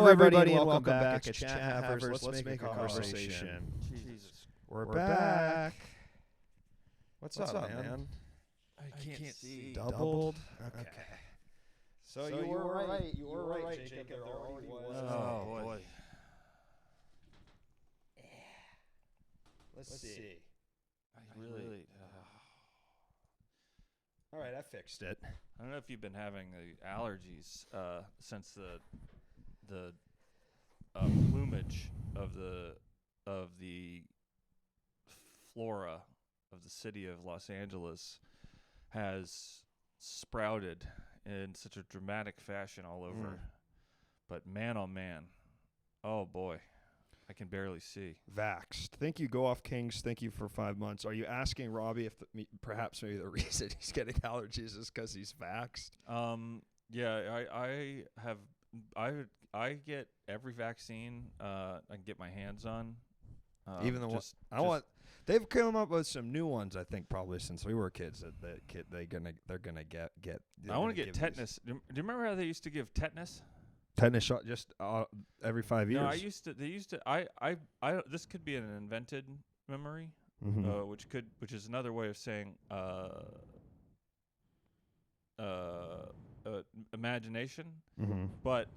everybody, and welcome back. It's Chat Havers. Let's make a conversation. Jesus. We're back. What's up, man? I can't see. Doubled? Okay. So you were right. You were right, Jacob. There already was. Oh, boy. Let's see. Really? All right, I fixed it. I don't know if you've been having the allergies since the plumage of the flora of the city of Los Angeles has sprouted in such a dramatic fashion all over. But man, oh man, oh boy, I can barely see. Vaxxed. Thank you, Go Off Kings. Thank you for 5 months. Are you asking Robby if perhaps maybe the reason he's getting allergies is because he's vaxxed? Yeah, I get every vaccine I can get my hands on. Even the one they've come up with some new ones. I think probably since we were kids they're gonna get. I want to get tetanus. Do you remember how they used to give tetanus? Tetanus shot just every 5 years. No, They used to. I. This could be an invented memory, which is another way of saying imagination. But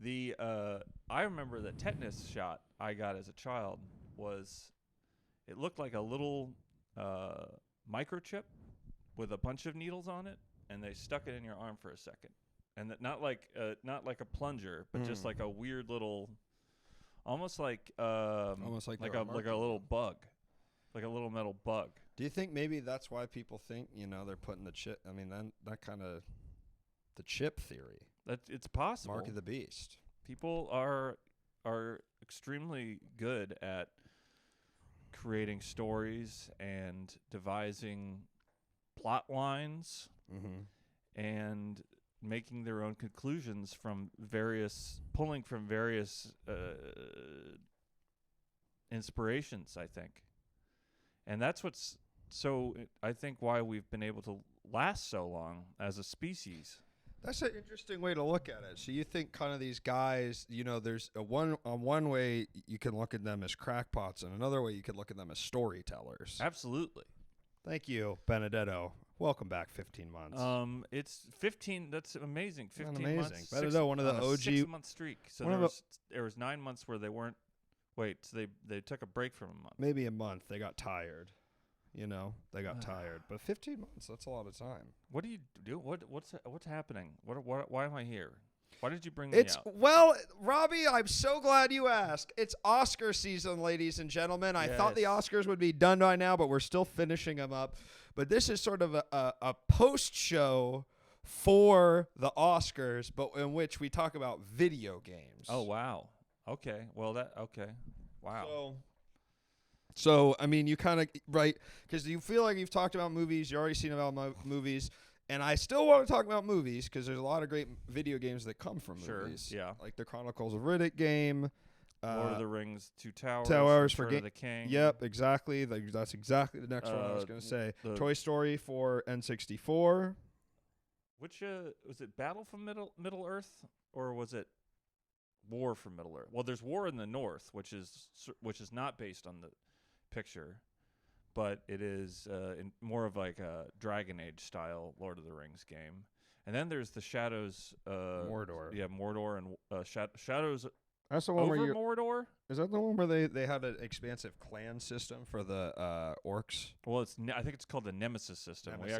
I remember the tetanus shot I got as a child it looked like a little microchip with a bunch of needles on it, and they stuck it in your arm for a second. And not like a plunger, but just like a weird little, almost like a little bug, like a little metal bug. Do you think maybe that's why people think they're putting the chip? I mean, then that kind of the chip theory. It's possible. Mark of the beast. People are extremely good at creating stories and devising plot lines and making their own conclusions pulling from various inspirations, I think. And that's what's I think why we've been able to last so long as a species. That's an interesting way to look at it. So you think kind of these guys, there's one way you can look at them as crackpots, and another way you could look at them as storytellers. Absolutely. Thank you, Benedetto. Welcome back, 15 months. It's 15. That's amazing. 15 amazing. months. Benedetto, one of the OG 6-month streak. So there was 9 months where they weren't. Wait, so they took a break from a month. Maybe a month. They got tired. They got tired. But 15 months, that's a lot of time. What do you do? What's happening? Why am I here? Why did you bring me out? Well, Robby, I'm so glad you asked. It's Oscar season, ladies and gentlemen. I thought the Oscars would be done by now, but we're still finishing them up. But this is sort of a post-show for the Oscars, but in which we talk about video games. Oh, wow. Okay. Well, wow. So I mean, you kind of, right, because you feel like you've talked about movies, you've already seen about movies, and I still want to talk about movies because there's a lot of great video games that come from movies. Yeah. Like the Chronicles of Riddick game. Lord of the Rings, Two Towers. For the King. Yep, exactly. That's exactly the next one I was going to say. Toy Story for N64. Which, was it Battle for Middle Earth, or was it War for Middle Earth? Well, there's War in the North, which is not based on the picture, but it is more of like a Dragon Age style Lord of the Rings game. And then there's the Shadows Mordor. Yeah, Mordor and Shadows. That's the one over where Mordor. Is that the one where they had an expansive clan system for the orcs? Well, I think it's called the Nemesis system. We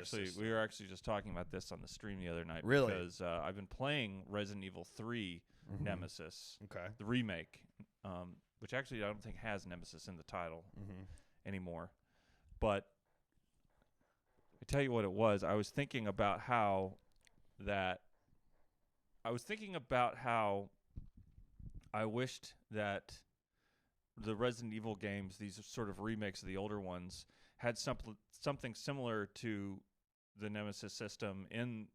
were actually just talking about this on the stream the other night. Really? Because I've been playing Resident Evil 3 Nemesis, the remake, which actually I don't think has Nemesis in the title anymore. But I tell you what it was. I was thinking about how I wished that the Resident Evil games, these sort of remakes of the older ones, had something similar to the Nemesis system in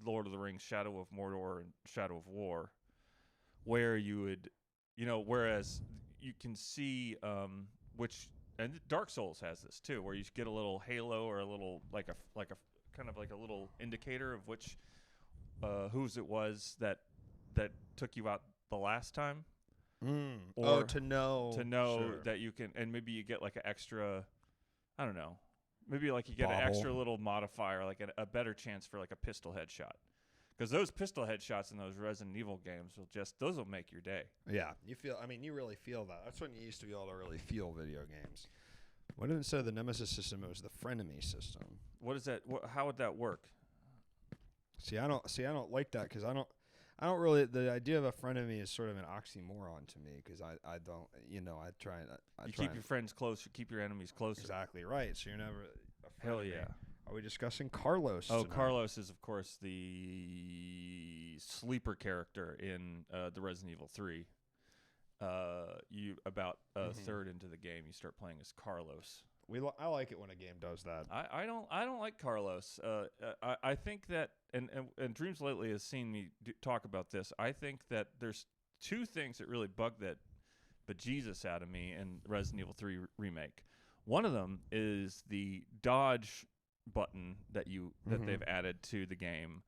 Lord of the Rings, Shadow of Mordor, and Shadow of War, where you would, whereas you can see, and Dark Souls has this too, where you get a little halo or a little like a kind of like a little indicator of which whose it was that took you out the last time. Or to know sure. That you can, and maybe you get like an extra, I don't know, maybe like you get an extra little modifier, like a better chance for like a pistol headshot. Because those pistol headshots in those Resident Evil games those will make your day. Yeah, you really feel that. That's when you used to be able to really feel video games. What instead of the Nemesis system, it was the frenemy system. What is that? How would that work? See, I don't like that because I don't really. The idea of a frenemy is sort of an oxymoron to me because I don't. I try and you keep your friends closer, keep your enemies closer. Exactly right. So you're never. Hell yeah. Are we discussing Carlos? Oh, tonight? Carlos is, of course, the sleeper character in the Resident Evil 3. You about a third into the game, you start playing as Carlos. I like it when a game does that. I don't like Carlos. I think that and Dreams Lately has seen me talk about this. I think that there's two things that really bug that bejesus out of me in Resident Evil 3 remake. One of them is the dodge button that they've added to the game.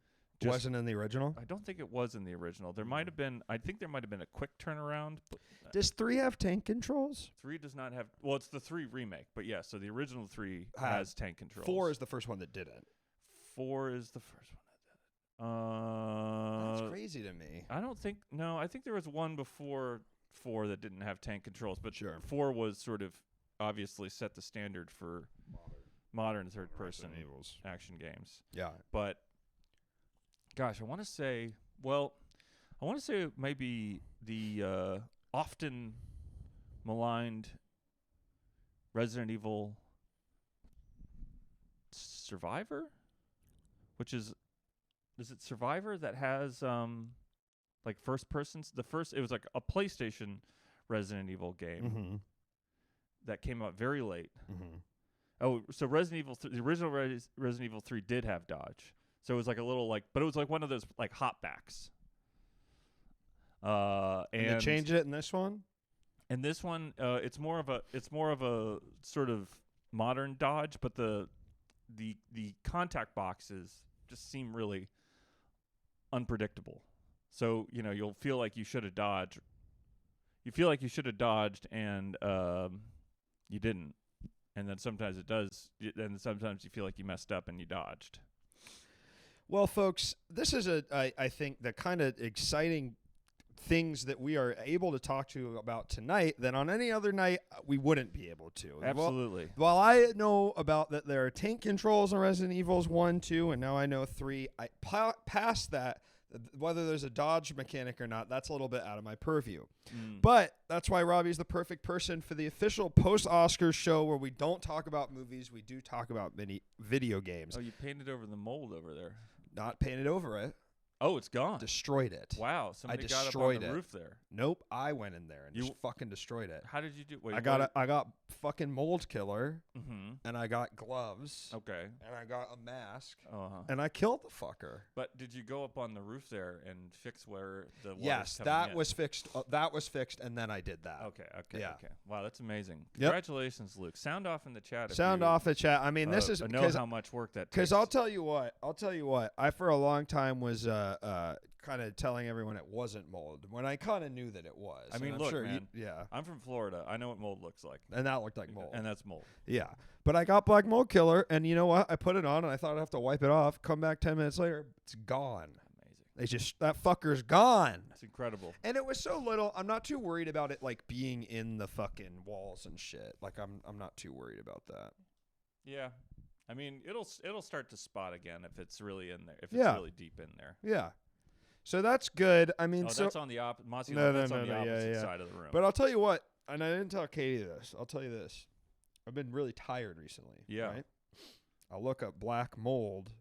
Wasn't in the original? I don't think it was in the original. There might have been. I think there might have been a quick turnaround. Does 3 have tank controls? 3 does not have. Well, it's the 3 remake, but yeah. So the original 3 has tank controls. 4 is the first one that didn't. 4 is the first one that did it. That's crazy to me. I don't think. No, I think there was one before 4 that didn't have tank controls, but sure. 4 was sort of obviously set the standard for modern third-person action games. Yeah, but gosh, I want to say maybe the often maligned Resident Evil Survivor, which is it Survivor that has like first persons? It was like a PlayStation Resident Evil game that came out very late. Oh, so Resident Evil, the original Resident Evil 3 did have dodge. So it was like a little but it was like one of those like hopbacks. And they changed it in this one. And this one, it's more of a sort of modern dodge, but the contact boxes just seem really unpredictable. So you'll feel like you should have dodged. You feel like you should have dodged, and you didn't. And then sometimes it does. And sometimes you feel like you messed up and you dodged. Well, folks, this is I think the kind of exciting things that we are able to talk to you about tonight that on any other night we wouldn't be able to. Absolutely. While I know about that there are tank controls in Resident Evils 1, 2, and now I know 3, past that, whether there's a dodge mechanic or not, that's a little bit out of my purview. But that's why Robbie's the perfect person for the official post-Oscars show where we don't talk about movies, we do talk about many video games. Oh, you painted over the mold over there. Not painted over it. Oh, it's gone. Destroyed it. Wow, somebody got up on the roof there. Nope, I went in there and just fucking destroyed it. How did you do? Wait, I got fucking mold killer, and I got gloves. Okay. And I got a mask, and I killed the fucker. But did you go up on the roof there and fix where the water's Yes, that was fixed. That was fixed, and then I did that. Okay. Wow, that's amazing. Congratulations, Luke. Sound off in the chat. Sound off the chat. I mean, this is know how much work that takes. Because I'll tell you what. I for a long time was kind of telling everyone it wasn't mold when I kind of knew that it was. I mean, look, sure, man. Yeah. I'm from Florida. I know what mold looks like. And that looked like mold. And that's mold. Yeah. But I got black mold killer, and you know what? I put it on, and I thought I'd have to wipe it off. Come back 10 minutes later, it's gone. Amazing. That fucker's gone. That's incredible. And it was so little. I'm not too worried about it like being in the fucking walls and shit. Like I'm not too worried about that. Yeah. I mean, it'll start to spot again if it's really in there. If it's really deep in there. Yeah. So that's good. I mean, that's on the opposite. That's on the opposite side of the room. But I'll tell you what, and I didn't tell Katie this. I'll tell you this. I've been really tired recently. Yeah. Right? I'll look up black mold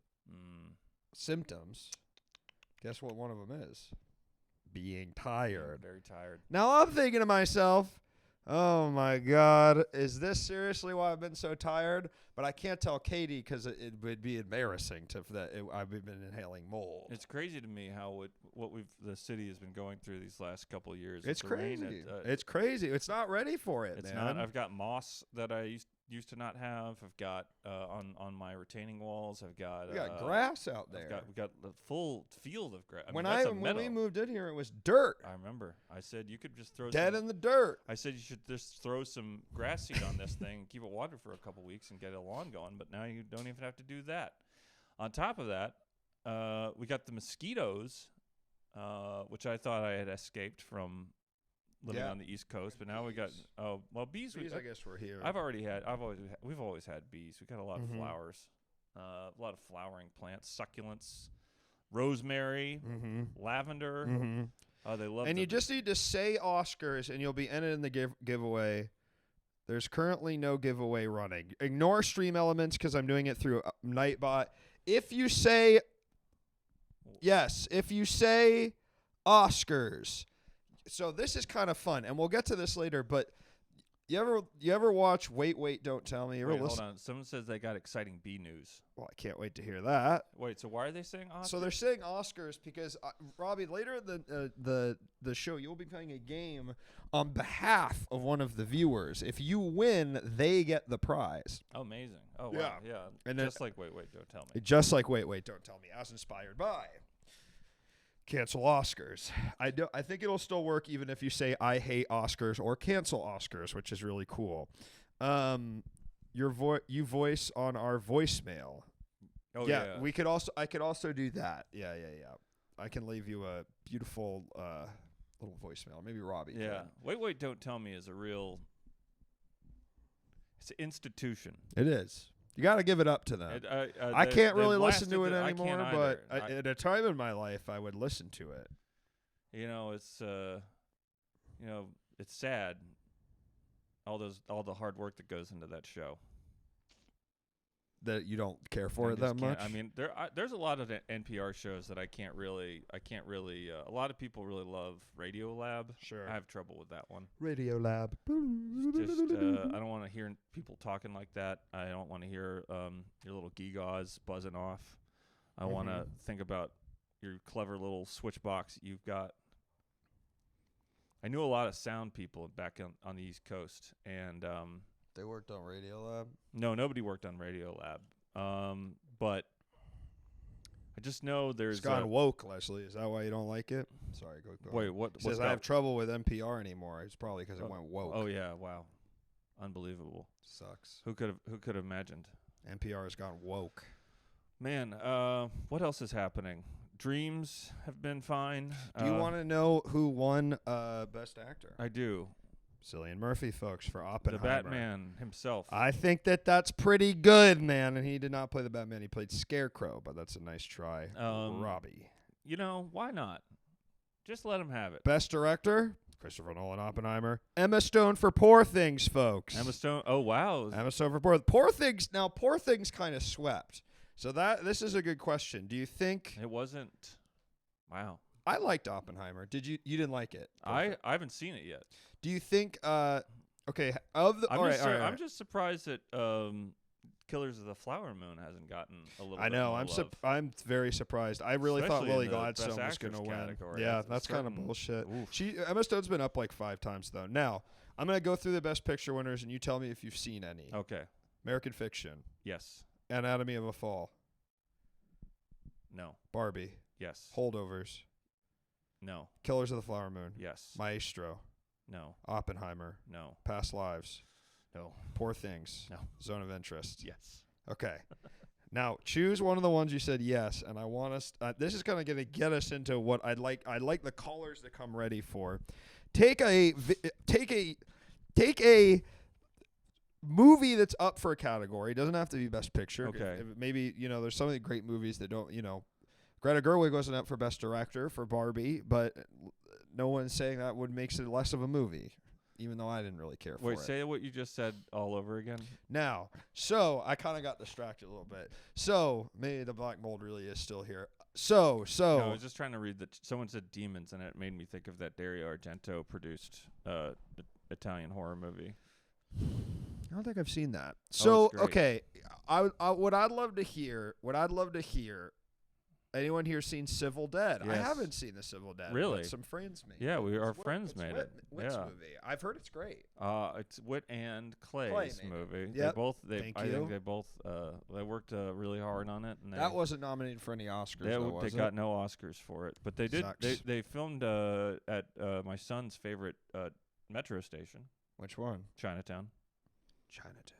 symptoms. Guess what one of them is? Being tired. Very tired. Now I'm thinking to myself, oh my God, is this seriously why I've been so tired? But I can't tell Katie because it would be embarrassing I've been inhaling mold. It's crazy to me how the city has been going through these last couple of years. It's crazy. It's crazy. It's not ready for it. It's man. not. I've got moss that I used to not have. I've got on my retaining walls. I've got We got grass out there. We got the full field of grass. When we moved in here, it was dirt. I remember. I said you could just throw dead in the dirt. I said you should just throw some grass seed on this thing, keep it watered for a couple weeks, and get a lawn going. But now you don't even have to do that. On top of that, we got the mosquitoes, which I thought I had escaped from living on the East Coast, but now we got bees. Bees, I guess we're here. We've always had bees. We got a lot of flowers, a lot of flowering plants, succulents, rosemary, lavender. They love. And you just need to say Oscars, and you'll be entered in the giveaway. There's currently no giveaway running. Ignore Stream Elements because I'm doing it through Nightbot. If you say Oscars. So this is kind of fun, and we'll get to this later, but you ever watch Wait, Don't Tell Me? Hold on. Someone says they got exciting bee news. Well, I can't wait to hear that. Wait, so why are they saying Oscars? So they're saying Oscars because, Robby, later in the show, you'll be playing a game on behalf of one of the viewers. If you win, they get the prize. Oh, amazing. Oh, wow. Yeah. And just like Wait, Don't Tell Me. Just like Wait, Don't Tell Me, as inspired by Cancel Oscars. I think it'll still work even if you say I hate Oscars or cancel Oscars, which is really cool. You voice on our voicemail. Oh yeah. I could also do that. Yeah. I can leave you a beautiful little voicemail. Maybe Robby. Yeah. Wait, Don't Tell Me is it's an institution. It is. You got to give it up to them. I can't really listen to it anymore, but at a time in my life, I would listen to it. It's sad. All the hard work that goes into that show. That you don't care for it that much. I mean, there's a lot of NPR shows that I can't really. A lot of people really love Radio Lab. Sure, I have trouble with that one. Radio Lab. Just I don't want to hear people talking like that. I don't want to hear your little gewgaws buzzing off. I want to think about your clever little switch box that you've got. I knew a lot of sound people back on the East Coast, and they worked on Radio Lab? No, nobody worked on Radio Lab. But I just know there's... It's gone woke, Leslie. Is that why you don't like it? Sorry, go. Wait, what? He says I have trouble with NPR anymore. It's probably because it went woke. Oh, yeah. Wow. Unbelievable. Sucks. Who could have imagined? NPR has gone woke. Man, what else is happening? Dreams have been fine. Do you want to know who won Best Actor? I do. Cillian Murphy, folks, for Oppenheimer. The Batman himself. I think that's pretty good, man. And he did not play the Batman. He played Scarecrow, but that's a nice try. Robby. Why not? Just let him have it. Best Director, Christopher Nolan, Oppenheimer. Emma Stone for Poor Things, folks. Emma Stone. Oh, wow. Emma Stone for Poor Things. Now, Poor Things kind of swept. So this is a good question. Do you think... It wasn't... Wow. I liked Oppenheimer. You didn't like it? I haven't seen it yet. Do you think okay, I'm just surprised that Killers of the Flower Moon hasn't gotten a little bit more love. I'm very surprised. I really thought Especially Lily in the Gladstone Best was going to Actress win. category. Yeah, that's kind of bullshit. Oof. Emma Stone's been up like 5 times though. Now, I'm going to go through the Best Picture winners and you tell me if you've seen any. Okay. American Fiction. Yes. Anatomy of a Fall. No. Barbie. Yes. Holdovers. No. Killers of the Flower Moon. Yes. Maestro. No. Oppenheimer. No. Past Lives. No. Poor Things. No. Zone of Interest. Yes. Okay. Now, choose one of the ones you said yes, and I want us this is kind of going to get us into what I'd like the callers to come ready for. Take a movie that's up for a category. It doesn't have to be Best Picture. Okay. Maybe, there's some of the great movies that don't, Greta Gerwig wasn't up for Best Director for Barbie, but no one's saying that makes it less of a movie, even though I didn't really care for it. Wait, say what you just said all over again. Now, so I kind of got distracted a little bit. So maybe the black mold really is still here. So. No, I was just trying to read that someone said demons, and it made me think of that Dario Argento produced Italian horror movie. I don't think I've seen that. So okay, what I'd love to hear Anyone here seen Civil Dead? I Yes. haven't seen the Civil Dead. Really? But some friends made. Yeah, it. our It's friends made it. Whit's Yeah. movie. I've heard it's great. It's Whit and Clay's Clay made movie. Yep. I Thank you. think they both they worked really hard on it. And That wasn't nominated for any Oscars. they was got it? no Oscars for it, but they did. Sucks. They filmed at my son's favorite metro station, Which one? Chinatown. Chinatown.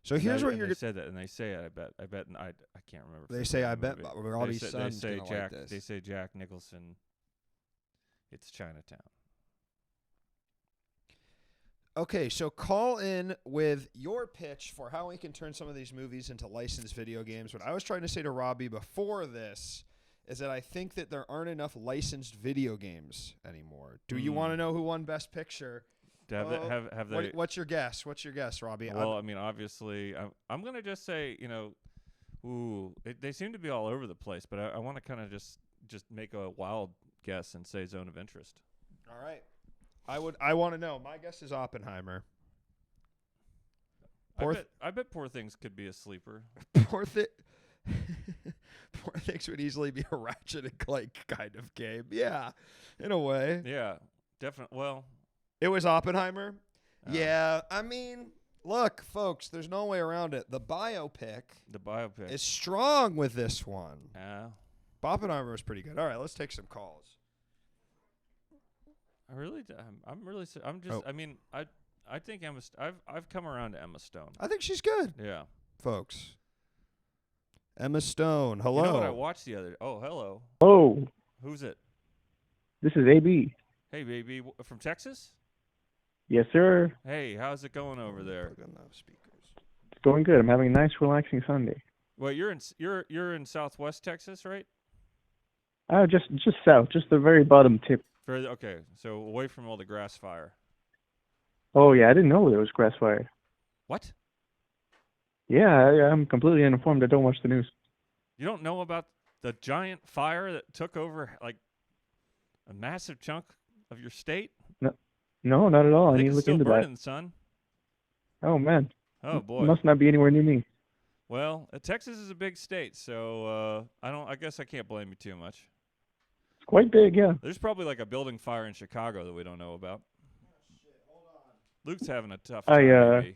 So here's what you're. They said that, and they say it. I bet. And I can't remember. They for say the I bet movie. Robbie's they son's say gonna Jack. like this. They say Jack Nicholson. It's Chinatown. Okay, so call in with your pitch for how we can turn some of these movies into licensed video games. What I was trying to say to Robbie before this is that I think that there aren't enough licensed video games anymore. Do you want to know who won Best Picture? Have they? What's your guess? What's your guess, Robbie? Well, I mean, obviously, I'm gonna just say, they seem to be all over the place, but I want to kind of just make a wild guess and say Zone of Interest. All right. I want to know. My guess is Oppenheimer. I bet Poor Things could be a sleeper. Poor Things would easily be a Ratchet and Clank kind of game. Yeah, in a way. Yeah, definitely. Well, it was Oppenheimer. Yeah, I mean, look, folks, there's no way around it. The biopic is strong with this one. Yeah. Oppenheimer was pretty good. All right, let's take some calls. I think Emma. I've come around to Emma Stone. I think she's good. Yeah, folks. Emma Stone. Hello. You know what I watched the other? Oh, hello. Oh. Who's it? This is AB. Hey, baby, from Texas? Yes, sir. Hey, how's it going over there? It's going good. I'm having a nice, relaxing Sunday. Well, you're in Southwest Texas, right? Just south, just the very bottom tip. Okay, so away from all the grass fire. Oh yeah, I didn't know there was grass fire. What? Yeah, I'm completely uninformed. I don't watch the news. You don't know about the giant fire that took over like a massive chunk of your state? No, not at all. I need to look into burning, that. Son. Oh man. Oh boy. Must not be anywhere near me. Well, Texas is a big state, so I guess I can't blame you too much. It's quite big, yeah. There's probably like a building fire in Chicago that we don't know about. Luke's having a tough time. AB.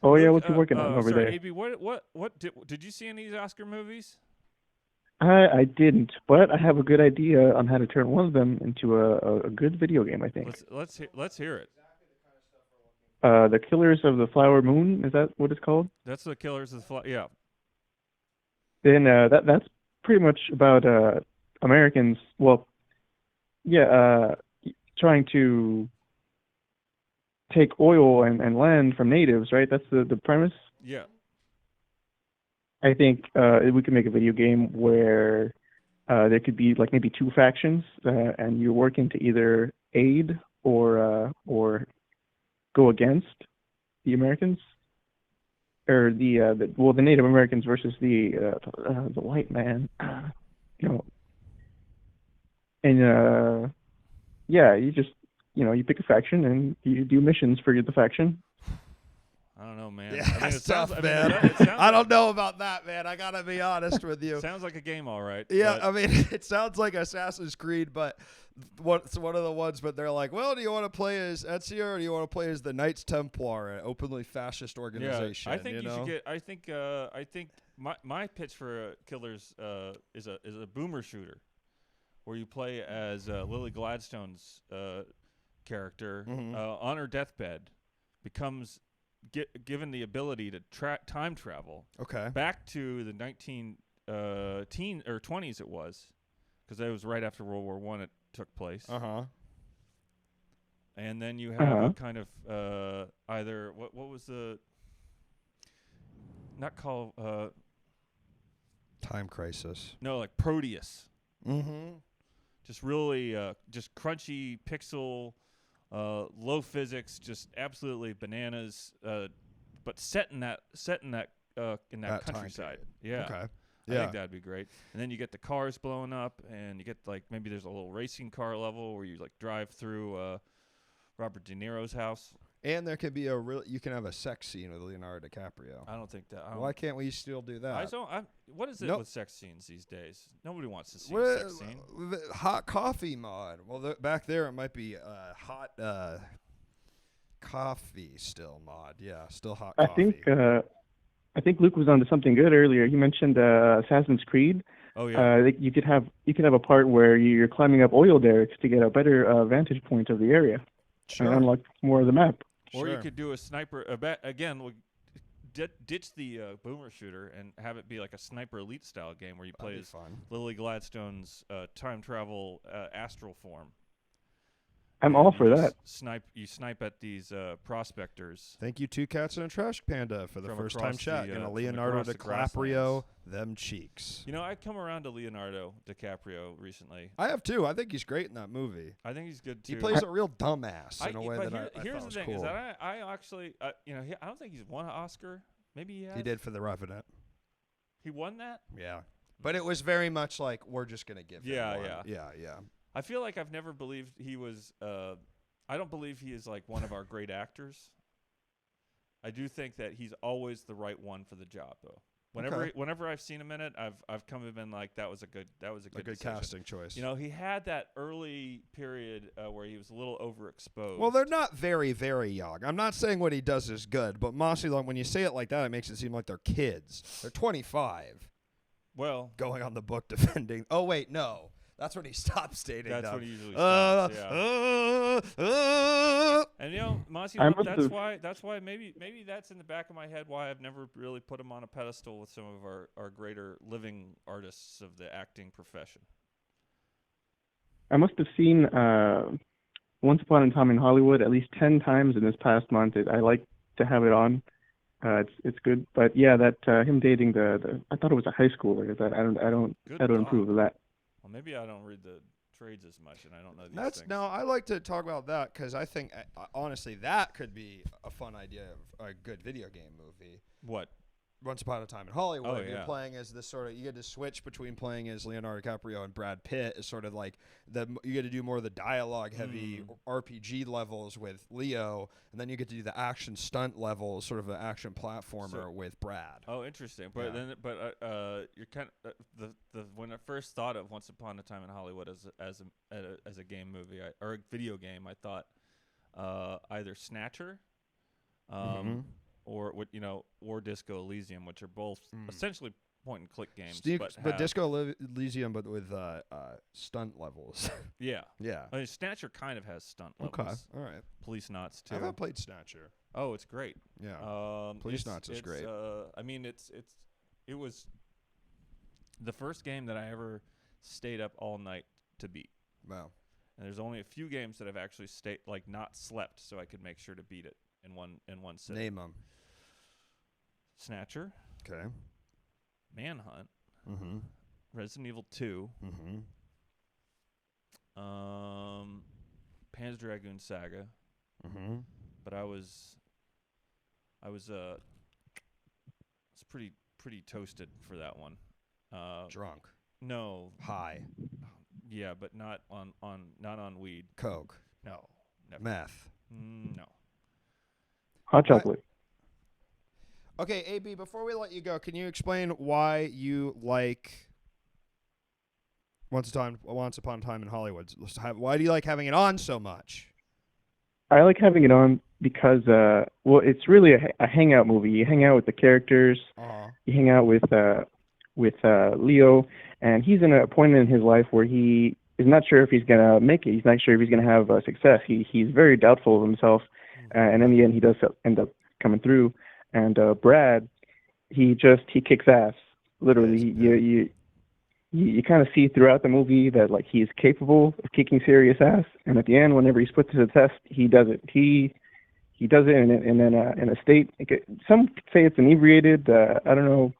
Oh Luke, yeah, what's he working on over there? AB, what did you see any of these Oscar movies? I didn't, but I have a good idea on how to turn one of them into a good video game. I think. Let's hear it. The Killers of the Flower Moon, is that what it's called? That's the Killers of the Flower. Yeah. Then that's pretty much about Americans. Well, yeah, trying to take oil and land from natives, right? That's the premise. Yeah. I think we could make a video game where there could be like maybe two factions, and you're working to either aid or go against the Americans, or the Native Americans versus the white man, and yeah, you just you pick a faction and you do missions for the faction. I don't know, man. Yeah, it tough, sounds, man. I don't know about that, man. I gotta be honest with you. Sounds like a game, all right. Yeah, I mean, it sounds like Assassin's Creed, but it's one of the ones. But they're like, well, do you want to play as Ezio or do you want to play as the Knights Templar, an openly fascist organization? Yeah, I think you should get. I think my pitch for Killers is a boomer shooter, where you play as Lily Gladstone's character on her deathbed, becomes given the ability to time travel back to the 20s it was, because that was right after World War I it took place. And then you have a kind of either what was the not call Time Crisis. No, like Proteus. Just really just crunchy pixel. Low physics, just absolutely bananas, but set in that countryside. Yeah. I think that'd be great. And then you get the cars blowing up, and you get like maybe there's a little racing car level where you like drive through Robert De Niro's house. And there could be you can have a sex scene with Leonardo DiCaprio. I don't think that. Why can't we still do that? What is it Nope. with sex scenes these days? Nobody wants to see What, a sex scene. hot coffee mod. Well, back there it might be hot coffee still mod. Yeah, still hot coffee. I think Luke was onto something good earlier. He mentioned Assassin's Creed. Oh yeah. You could have a part where you're climbing up oil derricks to get a better vantage point of the area and unlock more of the map. Or you could do a sniper. Again, ditch the boomer shooter and have it be like a Sniper Elite style game where you play as Lily Gladstone's time travel astral form. I'm all for that. You snipe at these prospectors. Thank you, Two Cats and a Trash Panda, for the first time chat. And a Leonardo the DiCaprio, them cheeks. You know, I've come around to Leonardo DiCaprio recently. I have too. I think he's great in that movie. I think he's good too. He plays a real dumbass in a way that I thought was cool. Here's the thing: is that I actually, I don't think he's won an Oscar. Maybe he has. He did for The Revenant. He won that. Yeah, but it was very much like we're just gonna give him one. Yeah. I feel like I've never believed he was. I don't believe he is like one of our great actors. I do think that he's always the right one for the job, though. Whenever I've seen him in it, I've come and been like, that was a good casting choice. You know, he had that early period where he was a little overexposed. Well, they're not very, very young. I'm not saying what he does is good, but Mossy, when you say it like that, it makes it seem like they're kids. They're 25. Well, going on the book defending. Oh wait, no. That's when he stops dating. That's them. when he usually stops. And Mossy, that's why maybe that's in the back of my head why I've never really put him on a pedestal with some of our greater living artists of the acting profession. I must have seen Once Upon a Time in Hollywood at least 10 times in this past month. I like to have it on. It's good, but yeah, that him dating the I thought it was a high schooler. That I don't approve of that. Well, maybe I don't read the trades as much, and I don't know these things. No, I like to talk about that because I think, honestly, that could be a fun idea of a good video game movie. What? Once Upon a Time in Hollywood. Oh, yeah. You're playing as this sort of, you get to switch between playing as Leonardo DiCaprio and Brad Pitt is sort of like you get to do more of the dialogue heavy RPG levels with Leo, and then you get to do the action stunt levels, sort of an action platformer with Brad. Oh, interesting. But you're kind of when I first thought of Once Upon a Time in Hollywood as a game movie or a video game, I thought either Snatcher. Or Disco Elysium, which are both essentially point-and-click games. But Disco Elysium, but with stunt levels. Yeah. Yeah. I mean, Snatcher kind of has stunt levels. Okay, all right. Police Knots, too. I haven't played Snatcher. Oh, it's great. Yeah. Police Knots is great. I mean, it was the first game that I ever stayed up all night to beat. Wow. And there's only a few games that I've actually not slept so I could make sure to beat it in one sitting. Name them. Snatcher. Okay. Manhunt. Mm-hmm. Resident Evil 2. Mm-hmm. Panzer Dragoon Saga. Mm-hmm. But I was pretty toasted for that one. Drunk. No. High. Yeah, but not on weed. Coke. No. Never. Meth. No. Hot chocolate. Okay, AB, before we let you go, can you explain why you like Once Upon a Time in Hollywood? Why do you like having it on so much? I like having it on because, it's really a hangout movie. You hang out with the characters. You hang out with Leo, and he's in a point in his life where he is not sure if he's going to make it. He's not sure if he's going to have success. He's very doubtful of himself, and in the end, he does end up coming through. And Brad, he kicks ass. Literally, you kind of see throughout the movie that like he's capable of kicking serious ass. And at the end, whenever he's put to the test, he does it. He does it in a state. Some say it's inebriated. I don't know.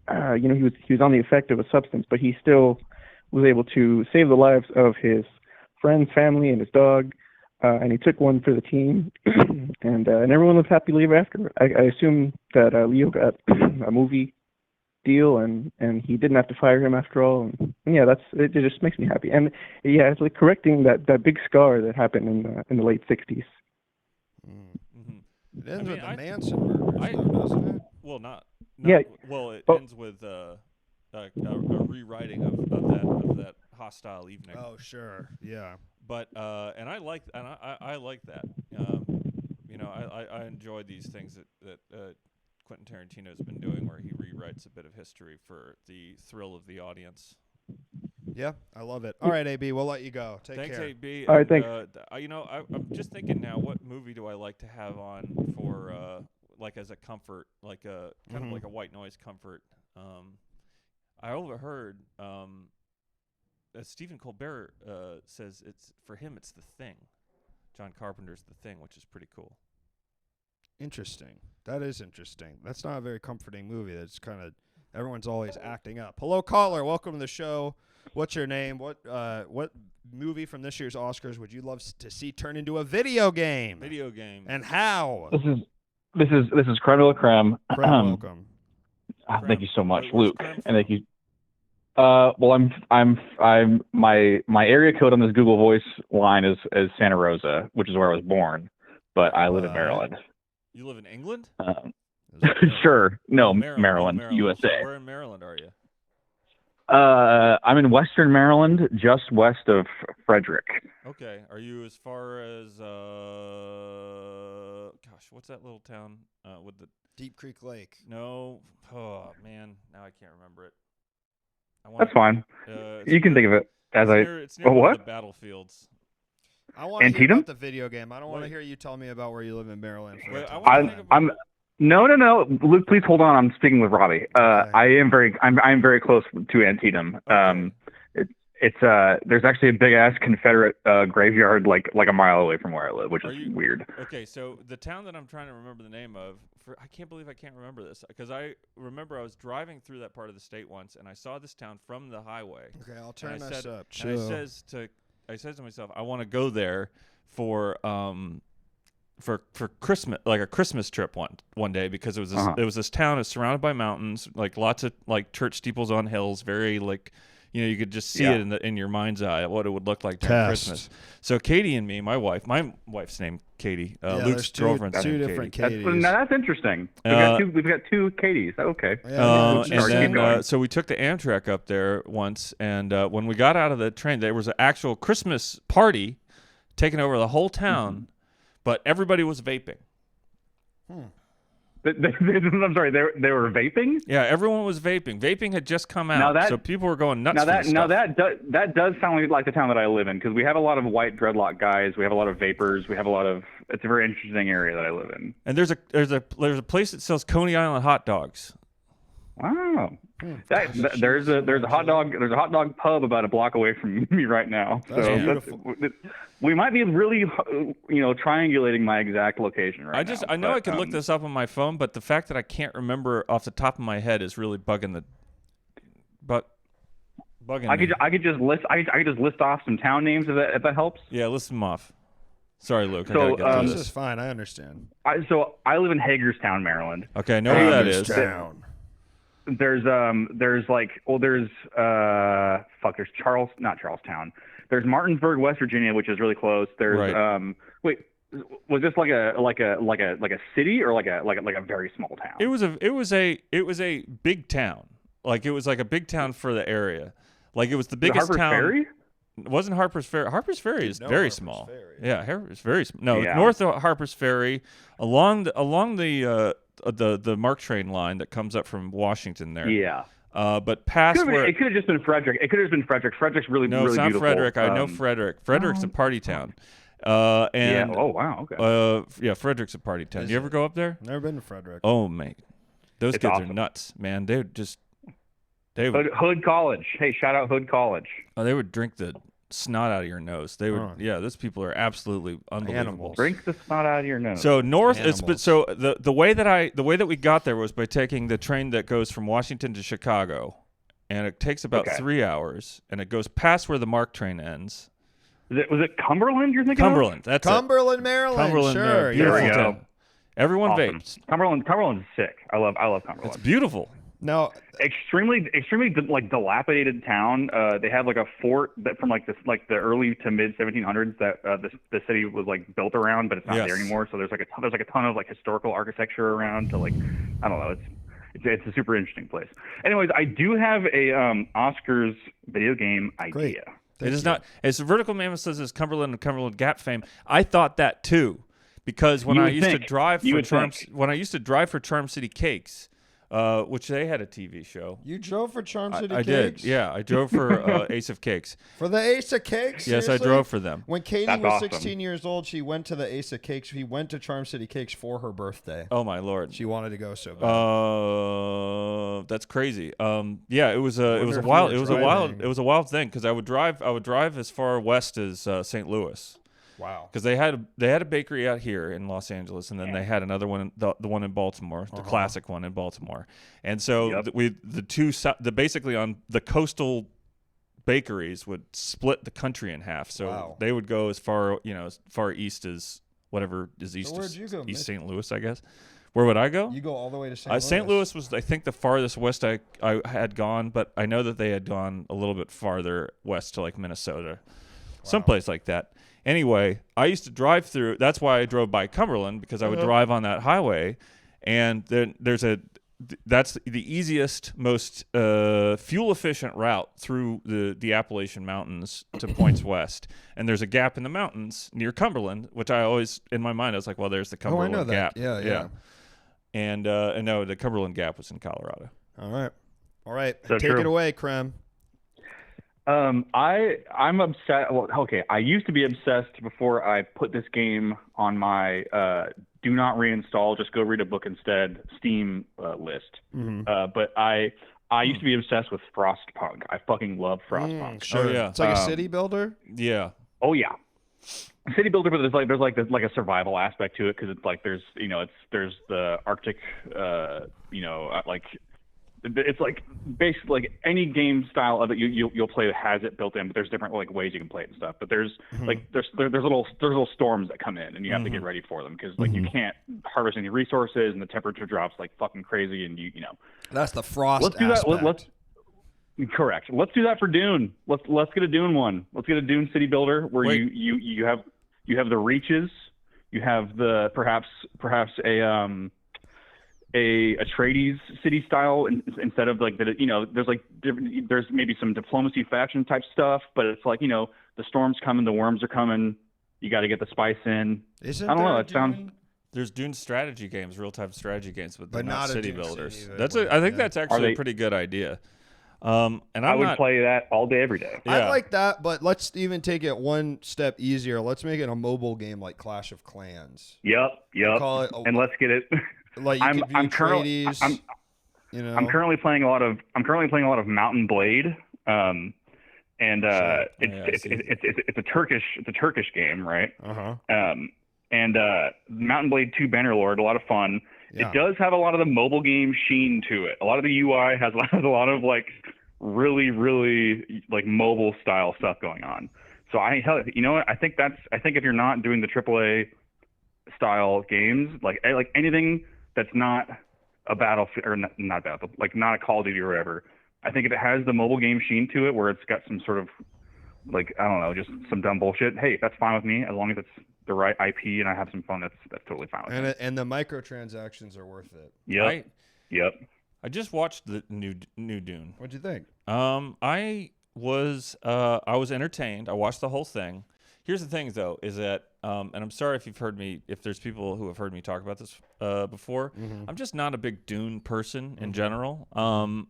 He was on the effect of a substance, but he still was able to save the lives of his friends, family, and his dog. And he took one for the team, and everyone lived happily ever after. I assume that Leo got a movie deal, and he didn't have to fire him after all. And yeah, it just makes me happy. And yeah, it's like correcting that big scar that happened in the late '60s. It ends with the I- Manson murders, though, doesn't it? Well, not Yeah. well. It Oh. ends with a rewriting of that hostile evening. Oh, sure. Yeah. But and I like that. You know, I enjoy these things that Quentin Tarantino's been doing, where he rewrites a bit of history for the thrill of the audience. Yeah, I love it. All right, AB, we'll let you go. Thanks, care. AB. All right, And, thanks. you know, I'm just thinking now, what movie do I like to have on for like as a comfort, like a kind of like a white noise comfort? I overheard Stephen Colbert says it's for him. It's The Thing. John Carpenter's The Thing, which is pretty cool. Interesting. That is interesting. That's not a very comforting movie. That's kind of everyone's always acting up. Hello, caller. Welcome to the show. What's your name? What movie from this year's Oscars would you love to see turn into a video game? Video game. And how? This is Creme de la Creme. Welcome. Thank you so much, Where's Luke, Creme and thank you. Well, I'm my area code on this Google Voice line is Santa Rosa, which is where I was born, but I live in Maryland. You live in England? Sure, no, Oh, Maryland, So USA. where in Maryland are you? I'm in Western Maryland, just west of Frederick. Okay. Are you as far as gosh, what's that little town with the Deep Creek Lake. no? Oh man, now I can't remember it. That's fine. It's You can near- think of it as it's near Oh, one what? of the battlefields. I want to hear Antietam? about the video game. I don't want to Wait. hear you tell me about where you live in Maryland. For Wait, a I time. wanna I'm think about- I'm no. Luke, please hold on. I'm speaking with Robby. Okay. I'm very close to Antietam. Okay. It's there's actually a big ass Confederate graveyard like a mile away from where I live, which Are is you- weird. Okay, so the town that I'm trying to remember the name of, I can't believe I can't remember this, because I remember I was driving through that part of the state once, and I saw this town from the highway. Okay, I'll turn I this said- up. And Chill. I said to myself, I want to go there for Christmas, like a Christmas trip one day, because it was this town is surrounded by mountains, like lots of like church steeples on hills, very like, you know, you could just see it in your mind's eye what it would look like during Christmas. So Katie and me, my wife's name Katie, Luke's girlfriend's two name different Katie. Katies. That's interesting. We've got two Katies. Okay. Yeah, And Sorry, keep then, going. so we took the Amtrak up there once, and when we got out of the train, there was an actual Christmas party taking over the whole town, but everybody was vaping. I'm sorry. They were vaping. Yeah, everyone was vaping. Vaping had just come out, so people were going nuts. That does sound like the town that I live in, because we have a lot of white dreadlock guys. We have a lot of vapors. We have a lot of. It's a very interesting area that I live in. And there's a place that sells Coney Island hot dogs. Wow. There's a hot dog pub about a block away from me right now. That's So beautiful. we might be really, triangulating my exact location right now. I know I could look this up on my phone, but the fact that I can't remember off the top of my head is really bugging me. I could just list off some town names if that helps. Yeah, list them off. Sorry, Luke. I So, gotta get through This this. is fine. I understand. I live in Hagerstown, Maryland. Okay, I know where that is. Hagerstown. There's not Charlestown. There's Martinsburg, West Virginia, which is really close. There's Right. wait, was this like a city or like a very small town? It was a big town. Like it was like a big town for the area. Like it was the biggest Harper's town. Ferry? It wasn't Harper's Ferry. Harper's Ferry is know very Harper's small. Ferry. Yeah, Harper's very small. No, Yeah. north of Harper's Ferry, along the MARC train line that comes up from Washington there. Yeah. But past where It could have just been Frederick. Frederick's really no, really it's not beautiful. Frederick. I know Frederick. Frederick's a party town. And Yeah. Oh wow. Okay. Frederick's a party town. Is You ever it? go up there? Never been to Frederick. Oh mate, those It's kids are awesome. nuts, man. They would Hood College. Hey, shout out Hood College. they would drink the snot out of your nose. They would. Huh. Yeah, those people are absolutely unbelievable. Animals. Drink the snot out of your nose. So north, Animals. so the way that we got there was by taking the train that goes from Washington to Chicago, and it takes about 3 hours, and it goes past where the MARC train ends. was it Cumberland you're thinking Cumberland, that's Cumberland, Maryland. Cumberland, sure. Maryland. There Beautiful we go. town. Everyone Awesome. vapes. Cumberland's sick. I love Cumberland. It's beautiful. No, extremely like dilapidated town. They had like a fort that from like the early to mid 1700s that the city was like built around, but it's not there anymore. So there's like a ton of like historical architecture around to like, I don't know, it's a super interesting place. Anyways, I do have a Oscars video game idea. Great. It is not. It's Vertical Mammoth says it's Cumberland and Cumberland Gap fame. I thought that too, because when I used to drive for Charm City Cakes, which they had a TV show. You drove for Charm City I Cakes? did. Yeah, I drove for Ace of Cakes. For the Ace of Cakes? Yes, Seriously? I drove for them. When Katie That's was awesome. 16 years old, she went to the Ace of Cakes. She went to Charm City Cakes for her birthday. Oh my Lord. She wanted to go so bad. That's crazy. Yeah, it was a wild thing because I would drive as far west as St. Louis. Wow. Because they had a bakery out here in Los Angeles, and then they had another one, the one in Baltimore, the classic one in Baltimore. And so basically on the coastal bakeries would split the country in half. So they would go as far east as whatever is east. So where'd you go, East St. Louis, I guess. Where would I go? You go all the way to St. Louis. St. Louis was, I think, the farthest west I had gone, but I know that they had gone a little bit farther west to like Minnesota, someplace like that. Anyway, I used to drive through. That's why I drove by Cumberland, because I would drive on that highway, and then that's the easiest, most fuel efficient route through the Appalachian Mountains to points west. And there's a gap in the mountains near Cumberland, which I always, in my mind, I was like, well, there's the Cumberland Gap. Yeah. And no, the Cumberland Gap was in Colorado. All right. So Take true. it away, Krem. I'm obsessed. Well, okay, I used to be obsessed before I put this game on my do not reinstall, just go read a book instead Steam list. But I used to be obsessed with Frostpunk. I fucking love Frostpunk. Sure. Oh, yeah. It's like a city builder. Yeah. Oh yeah, city builder, but there's like a survival aspect to it, because it's like there's the Arctic, like. It's like basically like any game style of it you'll play has it built in, but there's different like ways you can play it and stuff. But there's like there's little storms that come in, and you have to get ready for them, because like you can't harvest any resources, and the temperature drops like fucking crazy, and you know. That's the frost Let's do aspect. that. Correct. Let's do that for Dune. Let's get a Dune one. Let's get a Dune city builder where you have the reaches, you have the perhaps a Atreides city style instead of like there's maybe some diplomacy faction type stuff, but it's like, the storms coming, the worms are coming, you got to get the spice in. I don't know. It sounds. There's Dune strategy games, real-time strategy games, but they're not a city Dune builders. city, I think that's actually a pretty good idea. And I would play that all day, every day. I like that, but let's even take it one step easier. Let's make it a mobile game like Clash of Clans. Yep. And let's get it. Like I'm currently playing a lot of Mountain Blade, and it's a Turkish game, right? And Mountain Blade 2 Bannerlord, a lot of fun. Yeah. It does have a lot of the mobile game sheen to it. A lot of the UI has a lot of like really, really like mobile style stuff going on. So you know what? I think if you're not doing the AAA style games, like anything that's not a Battlefield, or not Battlefield, like not a Call of Duty or whatever, I think if it has the mobile game sheen to it, where it's got some sort of like, I don't know, just some dumb bullshit, hey, that's fine with me, as long as it's the right IP and I have some fun. That's totally fine with me. And the microtransactions are worth it. Yep. I just watched the new Dune. What'd you think? I was entertained. I watched the whole thing. Here's the thing, though, is that, and I'm sorry if there's people who have heard me talk about this before. I'm just not a big Dune person in general.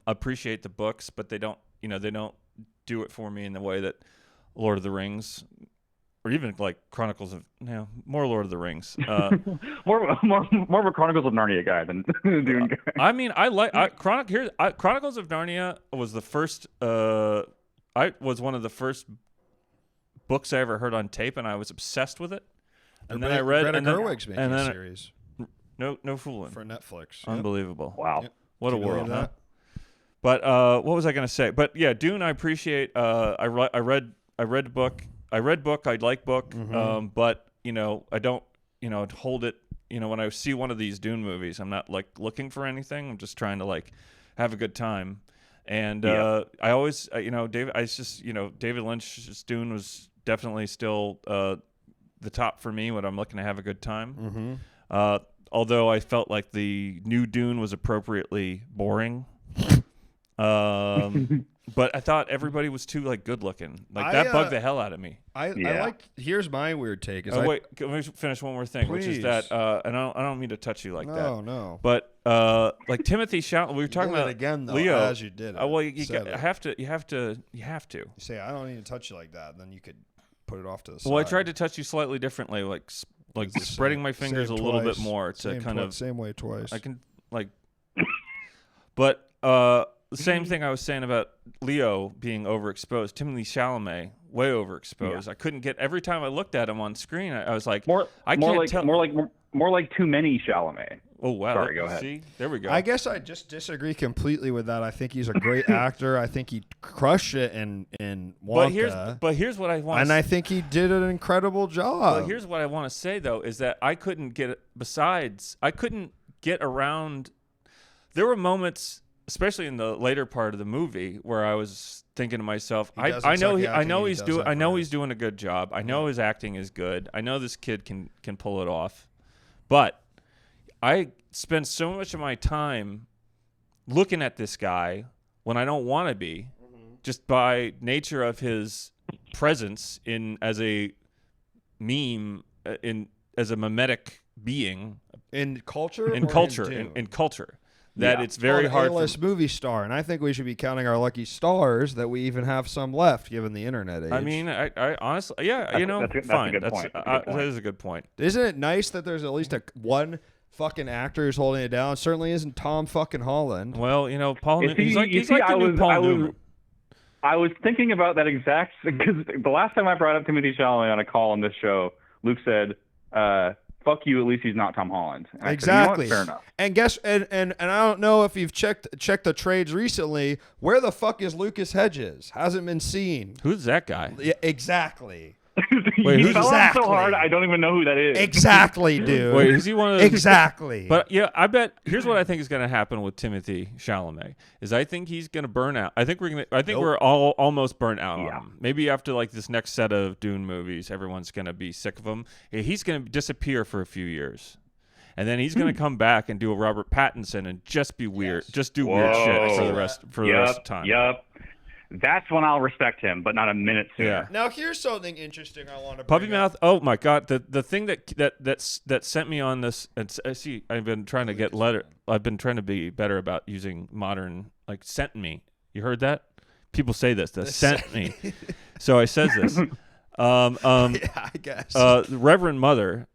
Appreciate the books, but they don't do it for me in the way that Lord of the Rings, or even like Chronicles of, more Lord of the Rings. more of a Chronicles of Narnia guy than Dune guy. I mean, Chronicles of Narnia was the first. Was one of the first books I ever heard on tape, and I was obsessed with it. And then I read Greta Gerwig's making a series. No fooling for Netflix. Unbelievable. Wow. Yep. What a Did you world, believe huh? that? But what was I going to say? But yeah, Dune, I appreciate. I read book. I like book. But I don't. Hold it. When I see one of these Dune movies, I'm not like looking for anything. I'm just trying to like have a good time. And I always, David Lynch's Dune was definitely still the top for me when I'm looking to have a good time. Mm-hmm. Although I felt like the new Dune was appropriately boring. But I thought everybody was too good looking. That bugged the hell out of me. I like. Here's my weird take. Wait, let me finish one more thing, which is that, and I don't mean to touch you like that. No. But Timothy Chalamet, we were talking about again though, Leo. as you did it. Well, you have to. You say I don't need to touch you like that, and then you could put it off to the side. Well, I tried to touch you slightly differently, like spreading my fingers a little bit more to kind of same way twice. I can but the same thing I was saying about Leo being overexposed. Timothy Chalamet, way overexposed. Yeah. I couldn't get every time I looked at him on screen. I was like, more like too many Chalamet. Oh wow! Sorry, go ahead. See, there we go. I guess I just disagree completely with that. I think he's a great actor. I think he crushed it in Wonka. But here's what I want. And I think he did an incredible job. But here's what I want to say though is that I couldn't get around. There were moments, especially in the later part of the movie, where I was thinking to myself, I know he's doing a good job. I know his acting is good. I know this kid can pull it off. But I spend so much of my time looking at this guy when I don't want to be, just by nature of his presence as a meme, as a mimetic being in culture. That it's very hard. A-list movie star, and I think we should be counting our lucky stars that we even have some left, given the internet age. I mean, I honestly, fine. That is a good point. Isn't it nice that there's at least one fucking actor who's holding it down? It certainly isn't Tom fucking Holland. Well, Paul. He's like the new Paul Newman. I was thinking about that exact because the last time I brought up Timothy Chalamet on a call on this show, Luke said, fuck you, at least he's not Tom Holland. And exactly. I said, fair enough. And guess and I don't know if you've checked the trades recently. Where the fuck is Lucas Hedges? Hasn't been seen. Who's that guy? Yeah, exactly. Wait, he fell off so hard, I don't even know who that is. Exactly, dude. Wait, is he one of those? Exactly. But yeah, I bet. Here's what I think is going to happen with Timothy Chalamet: is I think he's going to burn out. I think we're all almost burnt out on him. Maybe after this next set of Dune movies, everyone's going to be sick of him. He's going to disappear for a few years, and then he's going to come back and do a Robert Pattinson and just be weird, just do weird shit for the rest of the time. Yep. That's when I'll respect him, but not a minute sooner. Yeah. Now here's something interesting I want to Puppy Mouth. Oh my God, the thing that sent me on this, and see, I've been trying to get I've been trying to be better about using modern, sent me. You heard that? People say this. Sent me. So I says this. Yeah, I guess. Reverend Mother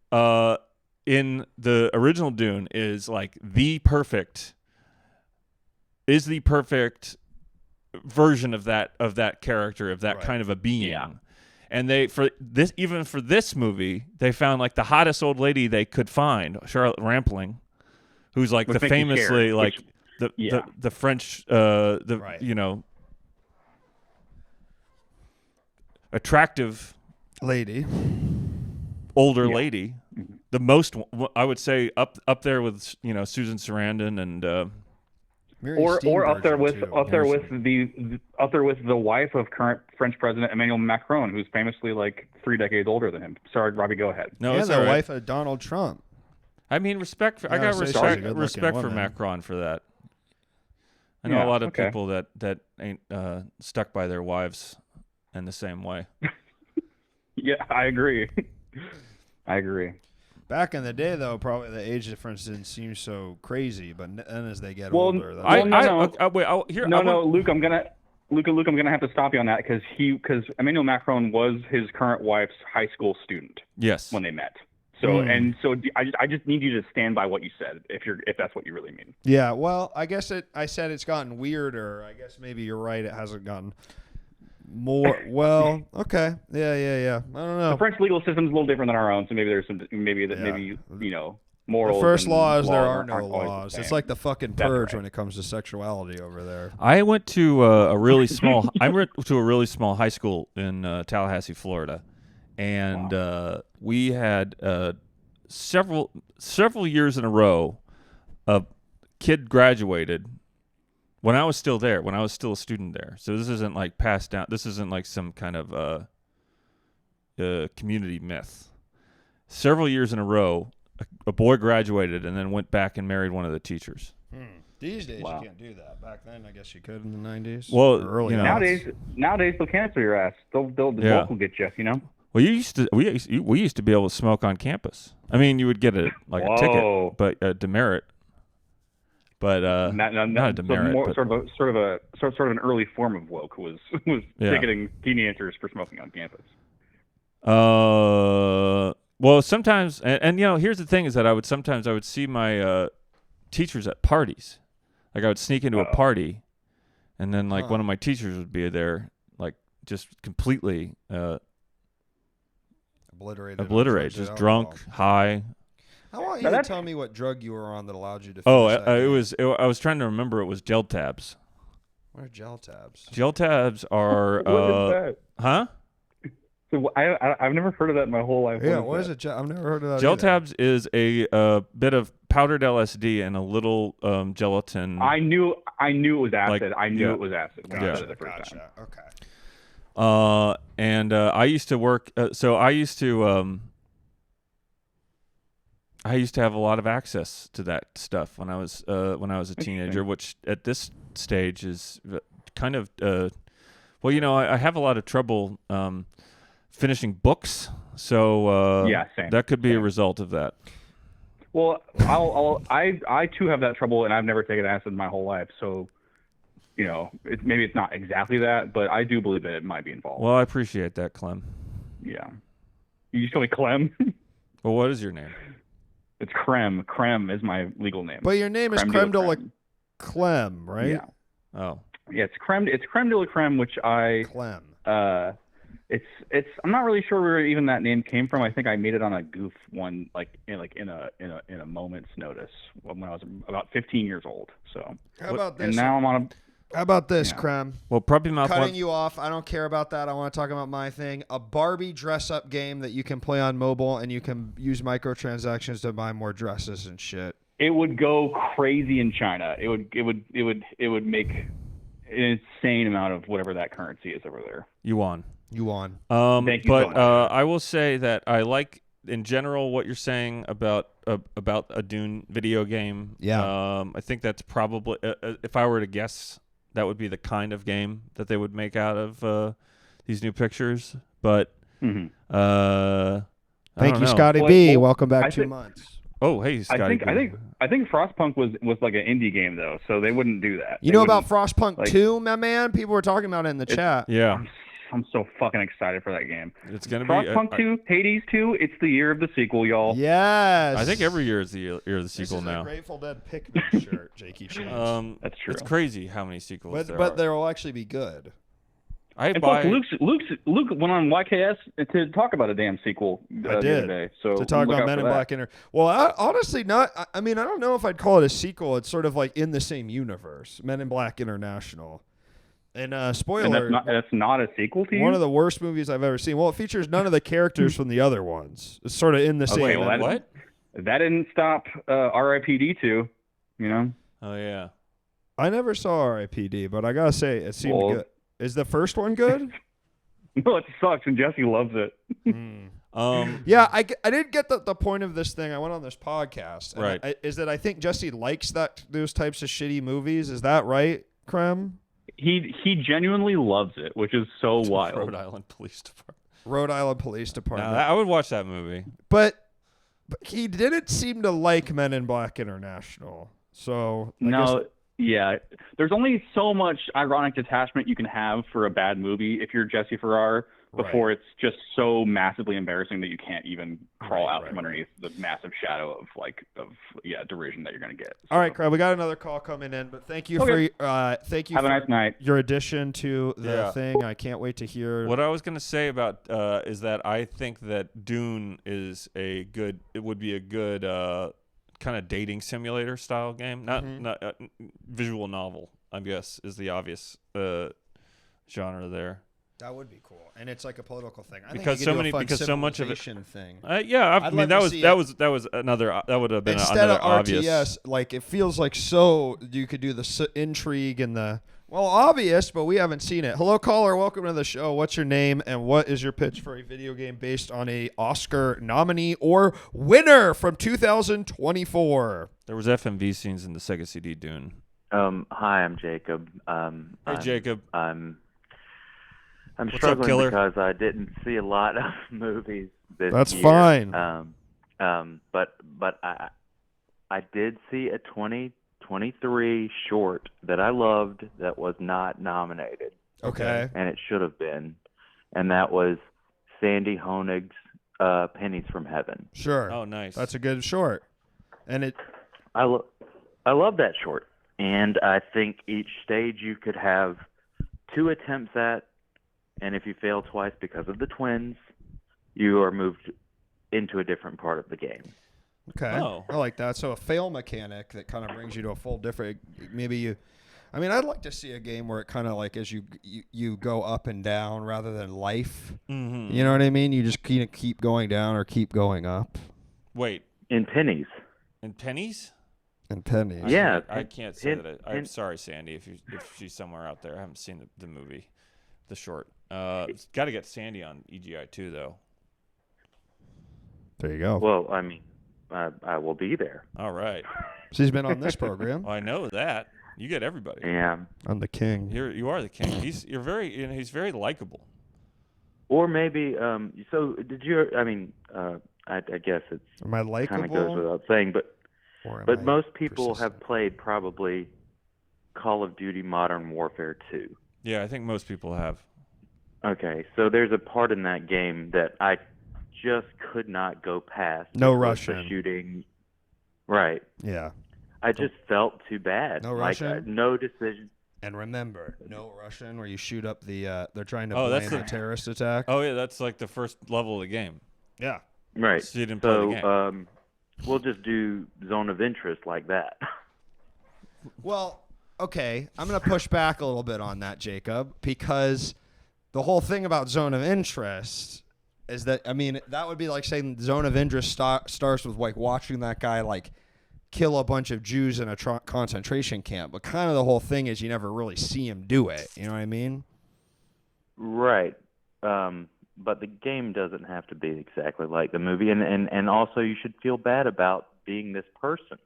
in the original Dune is the perfect version of that character, of that kind of a being. Yeah. And for this movie, they found the hottest old lady they could find, Charlotte Rampling, who's the famously the French attractive lady, older lady, the most, I would say, up there with Susan Sarandon and or up there with the wife of current French President Emmanuel Macron, who's famously 3 decades older than him. Sorry, Robbie, go ahead. No, and the wife of Donald Trump. I mean, respect for Macron for that. I know a lot of people that ain't stuck by their wives in the same way. Yeah, I agree. Back in the day, though, probably the age difference didn't seem so crazy. But then as they get older, Luke, I'm gonna have to stop you on that because Emmanuel Macron was his current wife's high school student. Yes, when they met. So I just need you to stand by what you said if that's what you really mean. Yeah. Well, I guess I said it's gotten weirder. I guess maybe you're right. It hasn't gotten more. Well, okay. Yeah. I don't know. The French legal system is a little different than our own, so maybe there's some morals. The first law is there are no laws. It's like the fucking purge when it comes to sexuality over there. I went to a really small. I went to a really small high school in Tallahassee, Florida, and we had several years in a row. A kid graduated when I was still there, when I was still a student there. So this isn't like passed down. This isn't like some kind of community myth. Several years in a row, a boy graduated and then went back and married one of the teachers. These days you can't do that. Back then, I guess you could in the 90s. Well, early nowadays they'll cancel your ass. The bulk will get you. You know. Well, we used to be able to smoke on campus. I mean, you would get a ticket, but demerit. But not a demerit. More, sort of an early form of woke was ticketing teenagers for smoking on campus. Well, sometimes, and here's the thing: is that I would see my teachers at parties. Like I would sneak into a party, and then one of my teachers would be there, like just completely obliterated, just drunk, high. I want you to tell me what drug you were on that allowed you to. I was trying to remember. It was gel tabs. What are gel tabs? Gel tabs are. What is that? Huh? So I've never heard of that in my whole life. Yeah, what is it? I've never heard of that. Gel tabs is a bit of powdered LSD and a little gelatin. I knew it was acid. It was acid. Gotcha. Okay. And I used to work. So I used to have a lot of access to that stuff when I was a teenager, which at this stage is kind of I have a lot of trouble finishing books, so same. That could be a result of that. Well, I too have that trouble, and I've never taken acid in my whole life, so maybe it's not exactly that, but I do believe that it might be involved. Well, I appreciate that, Clem. Yeah, you just call me Clem. Well, what is your name? It's Creme. Creme is my legal name. But your name is Creme de la Clem, right? Yeah. Oh. Yeah, it's Creme de la Creme, which Clem. It's I'm not really sure where even that name came from. I think I made it on a goof one, in a moment's notice when I was about 15 years old. So how about this? And now I'm on a. How about this, Creme? Well, Puppy Mouth. Cutting you off. I don't care about that. I want to talk about my thing. A Barbie dress-up game that you can play on mobile, and you can use microtransactions to buy more dresses and shit. It would go crazy in China. It would make an insane amount of whatever that currency is over there. Yuan. Thank you but so much. I will say that I like in general what you're saying about a Dune video game. Yeah. I think that's probably if I were to guess, that would be the kind of game that they would make out of these new pictures. But thank you, Scotty B. Welcome back 2 months. Oh, hey, Scotty. I think Frostpunk was like an indie game though, so they wouldn't do that. You know about Frostpunk 2, my man? People were talking about it in the chat. Yeah. I'm so fucking excited for that game. It's gonna be Frostpunk 2, Hades 2. It's the year of the sequel, y'all. Yes. I think every year is the year of the sequel now. This is a Grateful Dead picnic shirt, Jakey changed. That's true. It's crazy how many sequels there are. But they will actually be good. Plus, Luke went on YKS to talk about a damn sequel the other day. So to talk about Men in Black Well, honestly, not. I mean, I don't know if I'd call it a sequel. It's sort of like in the same universe, Men in Black International. And spoiler, and that's not a sequel to you? One of the worst movies I've ever seen. Well, it features none of the characters from the other ones. It's sort of in the same. Wait, what? That didn't stop R.I.P.D. 2, Oh, yeah. I never saw R.I.P.D., but I got to say, it seemed good. Is the first one good? No, it sucks, and Jesse loves it. Yeah, I didn't get the point of this thing. I went on this podcast. Right. Is that I think Jesse likes those types of shitty movies. Is that right, Creme? He genuinely loves it, which is so wild. Rhode Island Police Department. Now, I would watch that movie. But he didn't seem to like Men in Black International. So yeah. There's only so much ironic detachment you can have for a bad movie if you're Jesse Farrar before it's just so massively embarrassing that you can't even crawl out from underneath the massive shadow of derision that you're going to get. So. All right, Craig, we got another call coming in, but thank you Have a nice night. Your addition to the thing. I can't wait to hear. What I was going to say about is that I think that Dune would be a good kind of dating simulator style game, not visual novel, I guess, is the obvious genre there. That would be cool, and it's like a political thing. I Because think you could so do many, a fun because so much of it. thing. Yeah, I I'd mean love to see that was another that would have been Instead another of obvious. RTS, like it feels like so you could do the intrigue and the obvious, but we haven't seen it. Hello, caller. Welcome to the show. What's your name and what is your pitch for a video game based on a Oscar nominee or winner from 2024? There was FMV scenes in the Sega CD Dune. Hi, I'm Jacob. Hey, Jacob. I'm What's struggling up, killer? because I didn't see a lot of movies this That's year. fine. But I did see a 2023 short that I loved that was not nominated. Okay. And it should have been, and that was Sandy Honig's Pennies from Heaven. Sure. Oh, nice. That's a good short. And it. I love that short, and I think each stage you could have 2 attempts at. And if you fail twice because of the twins, you are moved into a different part of the game. Okay. Oh. I like that. So a fail mechanic that kind of brings you to a full different. Maybe you. I mean, I'd like to see a game where it kind of like as you go up and down rather than life. Mm-hmm. You know what I mean? You just keep going down or keep going up. Wait, In pennies. in pennies? And pennies. Yeah. I can't say that. I'm sorry, Sandy, if she's somewhere out there. I haven't seen the movie, the short. Got to get Sandy on EGI too, though. There you go. Well, I mean, I will be there. All right. She's been on this program. Well, I know that. You get everybody. Yeah. I'm the king. You are the king. He's very likable. Or maybe, so did you, I mean, I guess it's Am I kind of goes likable? without saying, Or am but I most people persistent? have played probably Call of Duty Modern Warfare 2. Yeah, I think most people have. Okay, so there's a part in that game that I just could not go past. No because Russian. the shooting. Right. Yeah. I just felt too bad. No like, Russian? no decision. And remember, no Russian, where you shoot up the. They're trying to Oh, blame that's the the- terrorist attack. Oh yeah, that's like the first level of the game. Yeah. Right. So you didn't play the game. So we'll just do Zone of Interest like that. Well, okay, I'm going to push back a little bit on that, Jacob, because the whole thing about zone of interest is that, I mean, that would be like saying zone of interest starts with like watching that guy like kill a bunch of Jews in a concentration camp. But kind of the whole thing is you never really see him do it. You know what I mean? Right. But the game doesn't have to be exactly like the movie. And also you should feel bad about being this person.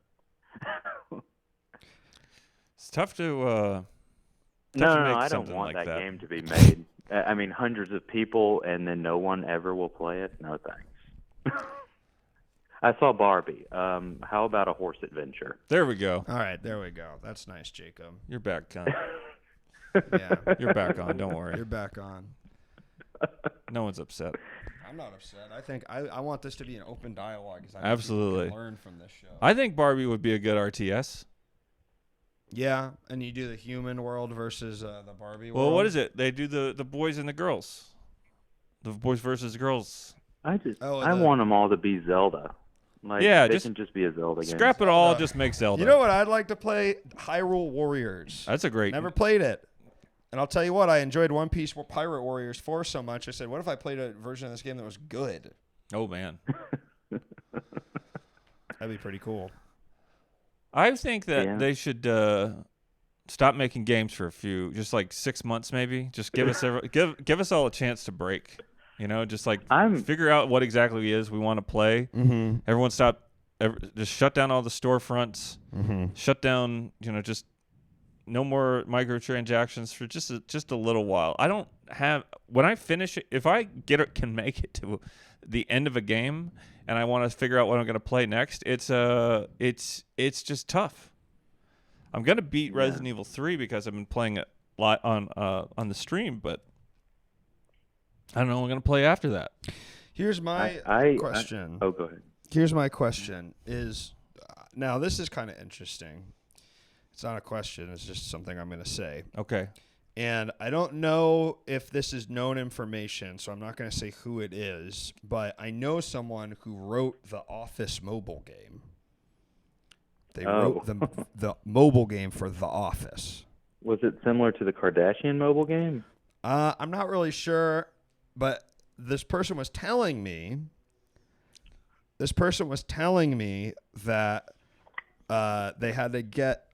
It's tough to. No, make I don't something want like that that. game to be made. I mean, hundreds of people, and then no one ever will play it. No thanks. I saw Barbie. How about a horse adventure? There we go. All right, there we go. That's nice, Jacob. You're back on. Yeah, You're back on. Don't worry. you're back on. No one's upset. I'm not upset. I think I want this to be an open dialogue. 'Cause I think people Absolutely. can learn from this show. I think Barbie would be a good RTS. Yeah, and you do the human world versus the Barbie world. Well, what is it? They do the boys and the girls. The boys versus girls. I Oh, want them all to be Zelda. Like, Yeah, they just can just be a Zelda game. Scrap it all. Zelda. Just make Zelda. You know what I'd like to play? Hyrule Warriors. That's a great. Never played it. And I'll tell you what, I enjoyed One Piece Pirate Warriors 4 so much. I said, what if I played a version of this game that was good? Oh man. That'd be pretty cool. I think that Yeah. they should stop making games for a few, just like 6 months maybe. Just give us give us all a chance to break. You know, just like figure out what exactly it is we want to play. Mm-hmm. Everyone stop. Just shut down all the storefronts. Mm-hmm. Shut down. Just no more microtransactions for just a little while. I don't have when I finish it. If I can make it to the end of a game and I want to figure out what I'm going to play next, it's just tough. I'm going to beat Resident Evil 3 because I've been playing it on the stream, but I don't know what I'm going to play after that. Here's my question. Go ahead. Here's my question is, now this is kind of interesting. It's not a question. It's just something I'm going to say. Okay. And I don't know if this is known information, so I'm not going to say who it is, but I know someone who wrote the Office mobile game. They wrote the mobile game for The Office. Was it similar to the Kardashian mobile game? I'm not really sure, but this person was telling me that they had to get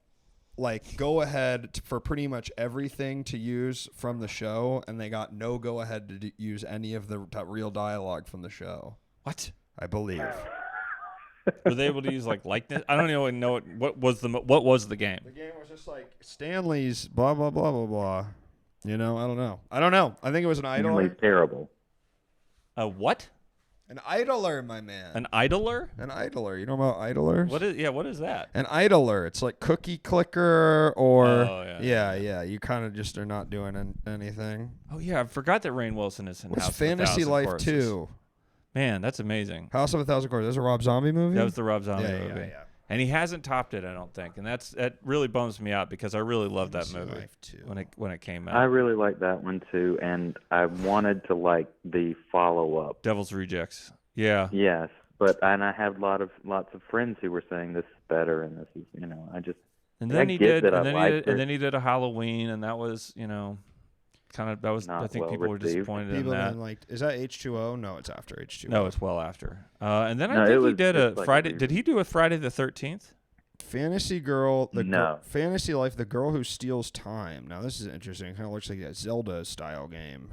go ahead for pretty much everything to use from the show, and they got no go ahead to use any of the real dialogue from the show. What? I believe. Were they able to use likeness? I don't even know what was the game. The game was just Stanley's blah blah blah blah blah. I don't know. I think it was an idler. Stanley's terrible. A what? An idler, my man. An idler? An idler. You know about idlers? What is that? An idler. It's like cookie clicker or yeah. You kind of just are not doing anything. Oh yeah, I forgot that Rainn Wilson is in What's House Fantasy of a Life Thousand 2? Corpses. Man, that's amazing. House of a Thousand Corpses. That's a Rob Zombie movie? That was the Rob Zombie movie. Yeah. And he hasn't topped it, I don't think. And that really bums me out because I really loved that Fantasy movie Life 2. when it came out. I really like that one too, and I wanted to like the follow-up. Devil's Rejects. Yeah. Yes, and I have lots of friends who were saying this is better, and this is I just. And then I he get did, that and then he did a Halloween, and that was kind of I think well people were received. disappointed People in that. didn't is that H2O? No, it's after H2O. No, it's well after. And then No, I think he was did just a like Friday. a Did he do a Friday the 13th? Fantasy Girl. No. Fantasy Life, the girl who steals time. Now this is interesting. It kind of looks like a Zelda style game.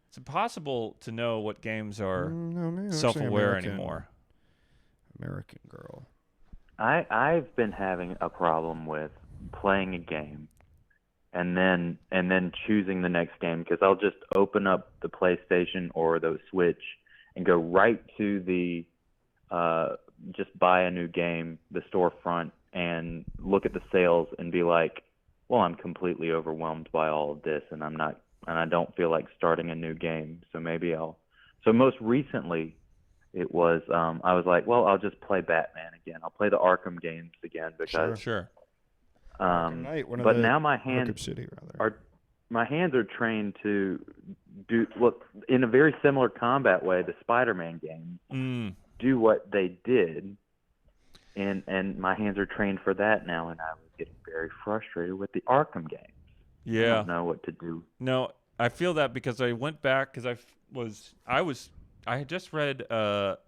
It's impossible to know what games are No, man, it looks like self-aware American. anymore. American Girl. I've been having a problem with playing a game and then choosing the next game, because I'll just open up the PlayStation or the Switch and go right to the just buy a new game, the storefront, and look at the sales and be like, well, I'm completely overwhelmed by all of this, and I don't feel like starting a new game. So maybe So most recently, it was I was like, well, I'll just play Batman again. I'll play the Arkham games again because. Sure. Knight, But now my hands Arkham City, rather. my hands are trained to do in a very similar combat way. The Spider-Man games do what they did, and my hands are trained for that now. And I was getting very frustrated with the Arkham games. Yeah. I don't know what to do. No, I feel that because I went back because I had just read a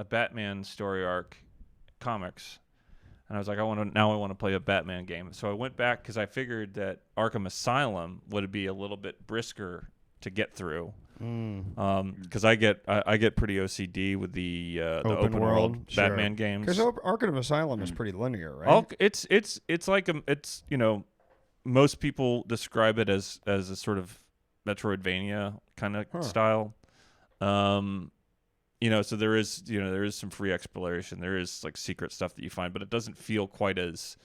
Batman story arc comics, and I was like, I want to play a Batman game. So I went back because I figured that Arkham Asylum would be a little bit brisker to get through. Because I get pretty OCD with the open world Batman games. Because Arkham Asylum is pretty linear, right? It's like most people describe it as a sort of Metroidvania kind of style. So there is some free exploration. There is like secret stuff that you find, but it doesn't feel quite as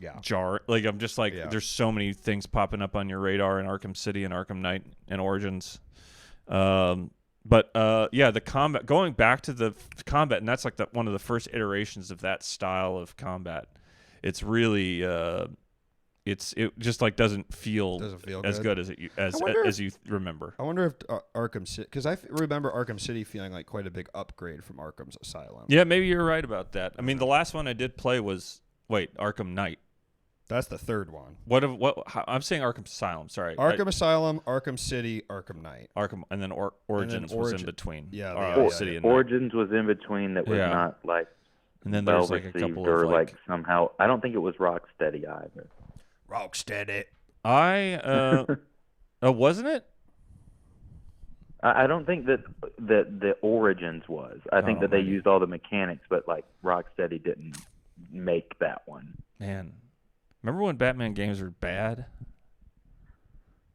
Like I'm just like there's so many things popping up on your radar in Arkham City and Arkham Knight and Origins. The combat, going back to the combat, and that's like one of the first iterations of that style of combat. It's really it just like doesn't feel as good as you remember. I wonder if Arkham City, because I remember Arkham City feeling like quite a big upgrade from Arkham's Asylum. Yeah, maybe you're right about that. I mean, the last one I did play was Arkham Knight. That's the third one. I'm saying Arkham Asylum. Sorry, Arkham Asylum, Arkham City, Arkham Knight. Arkham, and then Origins was in between. Yeah, City and Origins was in between. That was not like. And then there's like a couple of like somehow. I don't think it was Rocksteady either. Rocksteady. Wasn't it? I don't think that the Origins was. I think that they used all the mechanics, but like Rocksteady didn't make that one. Man, remember when Batman games were bad?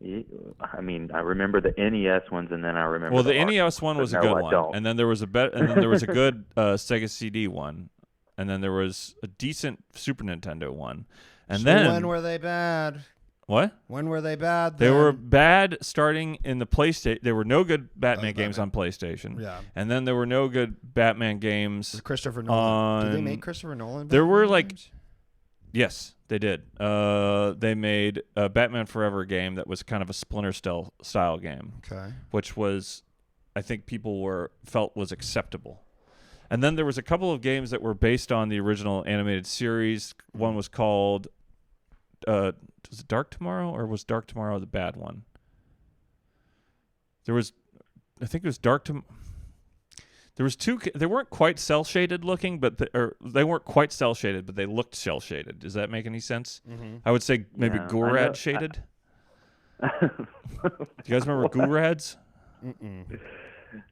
I mean, I remember the NES ones, and then I remember. Well, the NES one was a good one, and then there was a good Sega CD one, and then there was a decent Super Nintendo one, and then when were they bad? What? When were they bad? They were bad starting in the PlayStation. There were no good Batman games on PlayStation. Yeah. And then there were no good Batman games. Christopher Nolan. Did they make Christopher Nolan? There were games? Yes, they did. They made a Batman Forever game that was kind of a Splinter Cell style game. Okay. Which was, I think people felt was acceptable. And then there was a couple of games that were based on the original animated series. One was called was it Dark Tomorrow, or was Dark Tomorrow the bad one? I think it was Dark to. There was two. They weren't quite cell shaded looking, but they weren't quite cell shaded, but they looked cell shaded. Does that make any sense? Mm-hmm. I would say maybe Gorad shaded. Do you guys remember Gorads?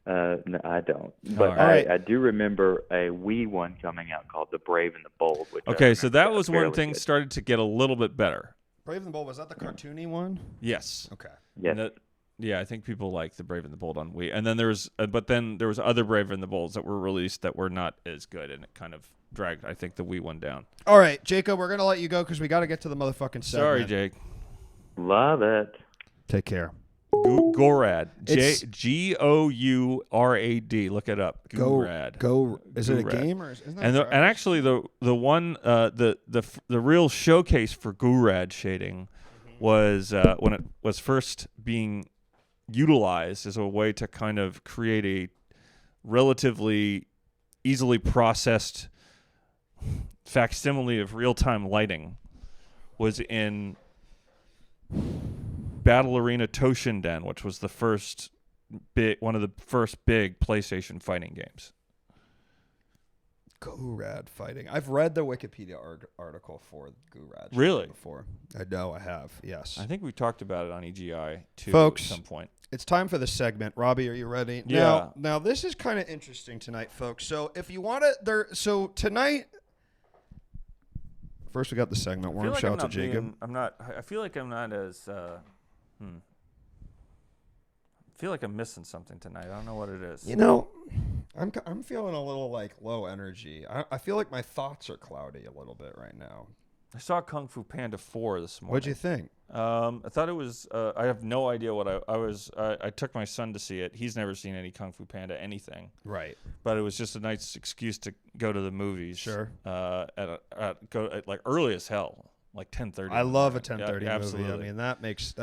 No, I don't. But I do remember a Wii one coming out called The Brave and the Bold. Which so that was when things good. started to get a little bit better. Brave and the Bold, was that the cartoony one? Yes. Okay. Yes. Yeah, I think people like the Brave and the Bold on Wii, and then there was other Brave and the Bolds that were released that were not as good, and it kind of dragged, I think, the Wii one down. All right, Jacob, we're gonna let you go because we got to get to the motherfucking segment. Sorry, Jake. Love it. Take care. Gorad. Gourad. Look it up. Gorad. Is it a game or isn't that? And actually the one the real showcase for Gorad shading was when it was first being utilized as a way to kind of create a relatively easily processed facsimile of real-time lighting was in Battle Arena Toshinden, which was one of the first big PlayStation fighting games. Gorad fighting. I've read the Wikipedia article for Gorad. Really? Before. I know I have. Yes. I think we talked about it on EGI too, folks, at some point. It's time for the segment. Robbie, are you ready? Yeah. Now this is kind of interesting tonight, folks. So if you want to, tonight. First, we got the segment. Warm shout to Jacob. I feel like I'm not as. I feel like I'm missing something tonight. I don't know what it is. You know, I'm feeling a little like low energy. I feel like my thoughts are cloudy a little bit right now. I saw Kung Fu Panda 4 this morning. What'd you think? I thought it was. I have no idea what I was. I took my son to see it. He's never seen any Kung Fu Panda anything. Right. But it was just a nice excuse to go to the movies. Sure. Go at like early as hell. Like 10:30. I love a 10:30 movie. Absolutely. I mean, that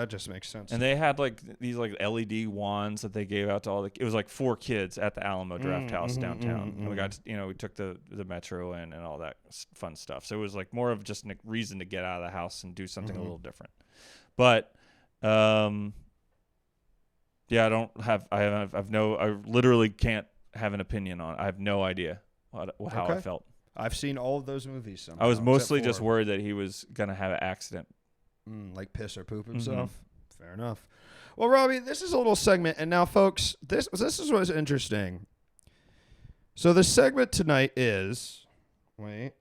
just makes sense. And they had like these like LED wands that they gave out to all the. It was like 4 kids at the Alamo Draft House downtown. And we got to, we took the metro in and all that fun stuff. So it was like more of just a reason to get out of the house and do something a little different. But I literally can't have an opinion on. I have no idea how I felt. I've seen all of those movies somehow. I was mostly just worried that he was going to have an accident. Like piss or poop himself. Fair enough. Well, Robbie, this is a little segment. And now, folks, this is what's interesting. So the segment tonight is... Wait.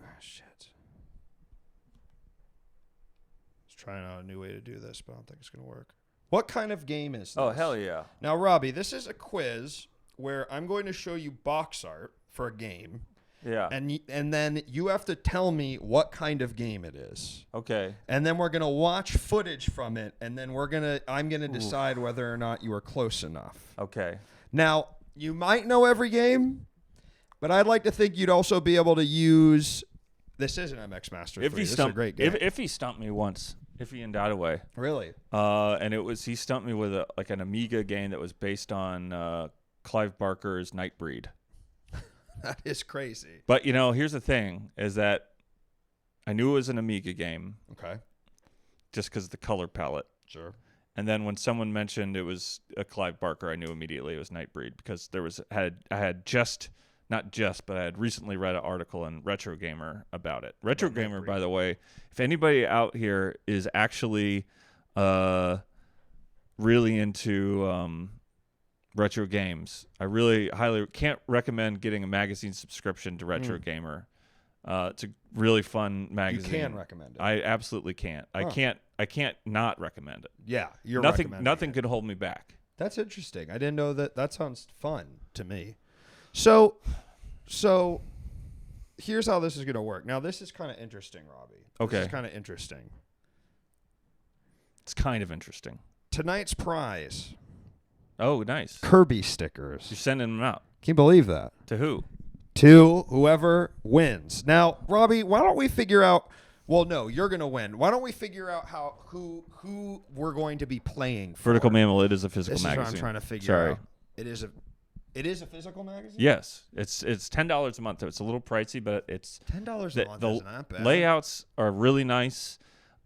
Oh, shit. I was trying out a new way to do this, but I don't think it's going to work. What kind of game is this? Oh, hell yeah. Now, Robbie, this is a quiz where I'm going to show you box art for a game. Yeah. And then you have to tell me what kind of game it is. Okay. And then we're going to watch footage from it, and then I'm going to decide whether or not you are close enough. Okay. Now, you might know every game, but I'd like to think you'd also be able to use... This is an MX Master 3. This is a great game. If he stumped me once, if he endowed away. Really? And he stumped me with an Amiga game that was based on... Clive Barker's Nightbreed. That is crazy. But, here's the thing, is that I knew it was an Amiga game. Okay. Just because of the color palette. Sure. And then when someone mentioned it was a Clive Barker, I knew immediately it was Nightbreed because I had recently read an article in Retro Gamer about it. Retro Gamer, by the way, if anybody out here is actually really into... retro games, I really highly can't recommend getting a magazine subscription to Retro Gamer. It's a really fun magazine. You can recommend it. I absolutely can't. I can't not recommend it. Yeah, nothing could hold me back. That's interesting. I didn't know that. That sounds fun to me. So here's how this is going to work. Now, this is kind of interesting, Robbie. Okay. This is kind of interesting. It's kind of interesting. Tonight's prize. Oh, nice. Kirby stickers. You're sending them out. Can you believe that? To who? To whoever wins. Now, Robbie, why don't we figure out... Well, no, you're going to win. Why don't we figure out who we're going to be playing for? Vertical Mammal, it is a physical magazine. This is what I'm trying to figure out. It is a physical magazine? Yes. It's $10 a month. It's a little pricey, but it's... $10 a month isn't that bad. Layouts are really nice.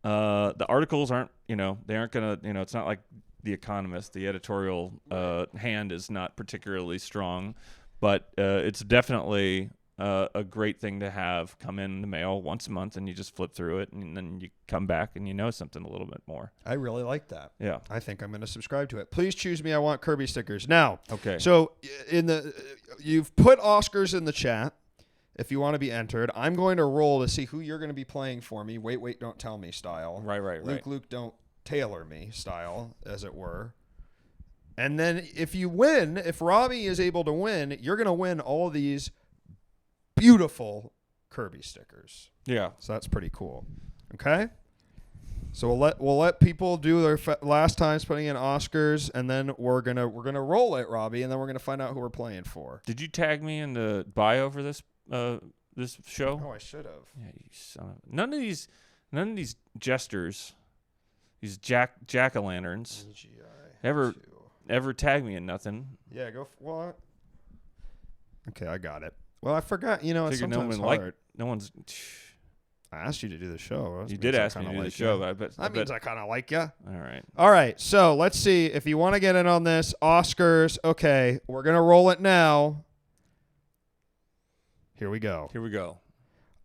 The articles aren't, they aren't gonna, it's not like The Economist. The editorial hand is not particularly strong, but it's definitely a great thing to have come in the mail once a month, and you just flip through it, and then you come back and you know something a little bit more. I really like that. Yeah. I think I'm going to subscribe to it. Please choose me. I want Kirby stickers. Now, okay. So you've put Oscars in the chat. If you want to be entered, I'm going to roll to see who you're going to be playing for me. Wait, don't tell me style. Right. Luke, don't tailor me style, as it were. And then if you win, if Robby is able to win, you're going to win all of these beautiful Kirby stickers. Yeah. So that's pretty cool. Okay? So we'll let people do their last times putting in Oscars, and then we're gonna roll it, Robby, and then we're gonna find out who we're playing for. Did you tag me in the bio for this show? Oh, I should have. Yeah, you son of none of these jesters, these jack-o'-lanterns ever tag me in nothing. Yeah, go what? Okay, I got it. Well, I forgot. It's sometimes hard. No one's. I asked you to do the show. You did ask me to do the show, but that means I kind of like you. All right. So let's see if you want to get in on this Oscars. Okay, we're gonna roll it now. Here we go.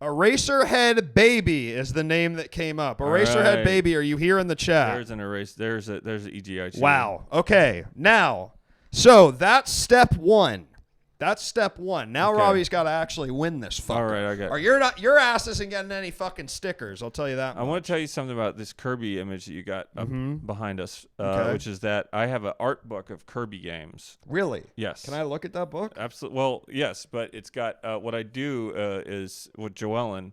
Eraserhead Baby is the name that came up. Eraserhead Baby, are you here in the chat? There's an erase. There's an EGI. Wow. Okay. Now, so that's step one. Now okay. Robby's got to actually win this fucker. All right, I got it. Or your ass isn't getting any fucking stickers. I'll tell you that. I want to tell you something about this Kirby image that you got up behind us, okay. Which is that I have an art book of Kirby games. Really? Yes. Can I look at that book? Absolutely. Well, yes, but it's got what I do is with Joellen.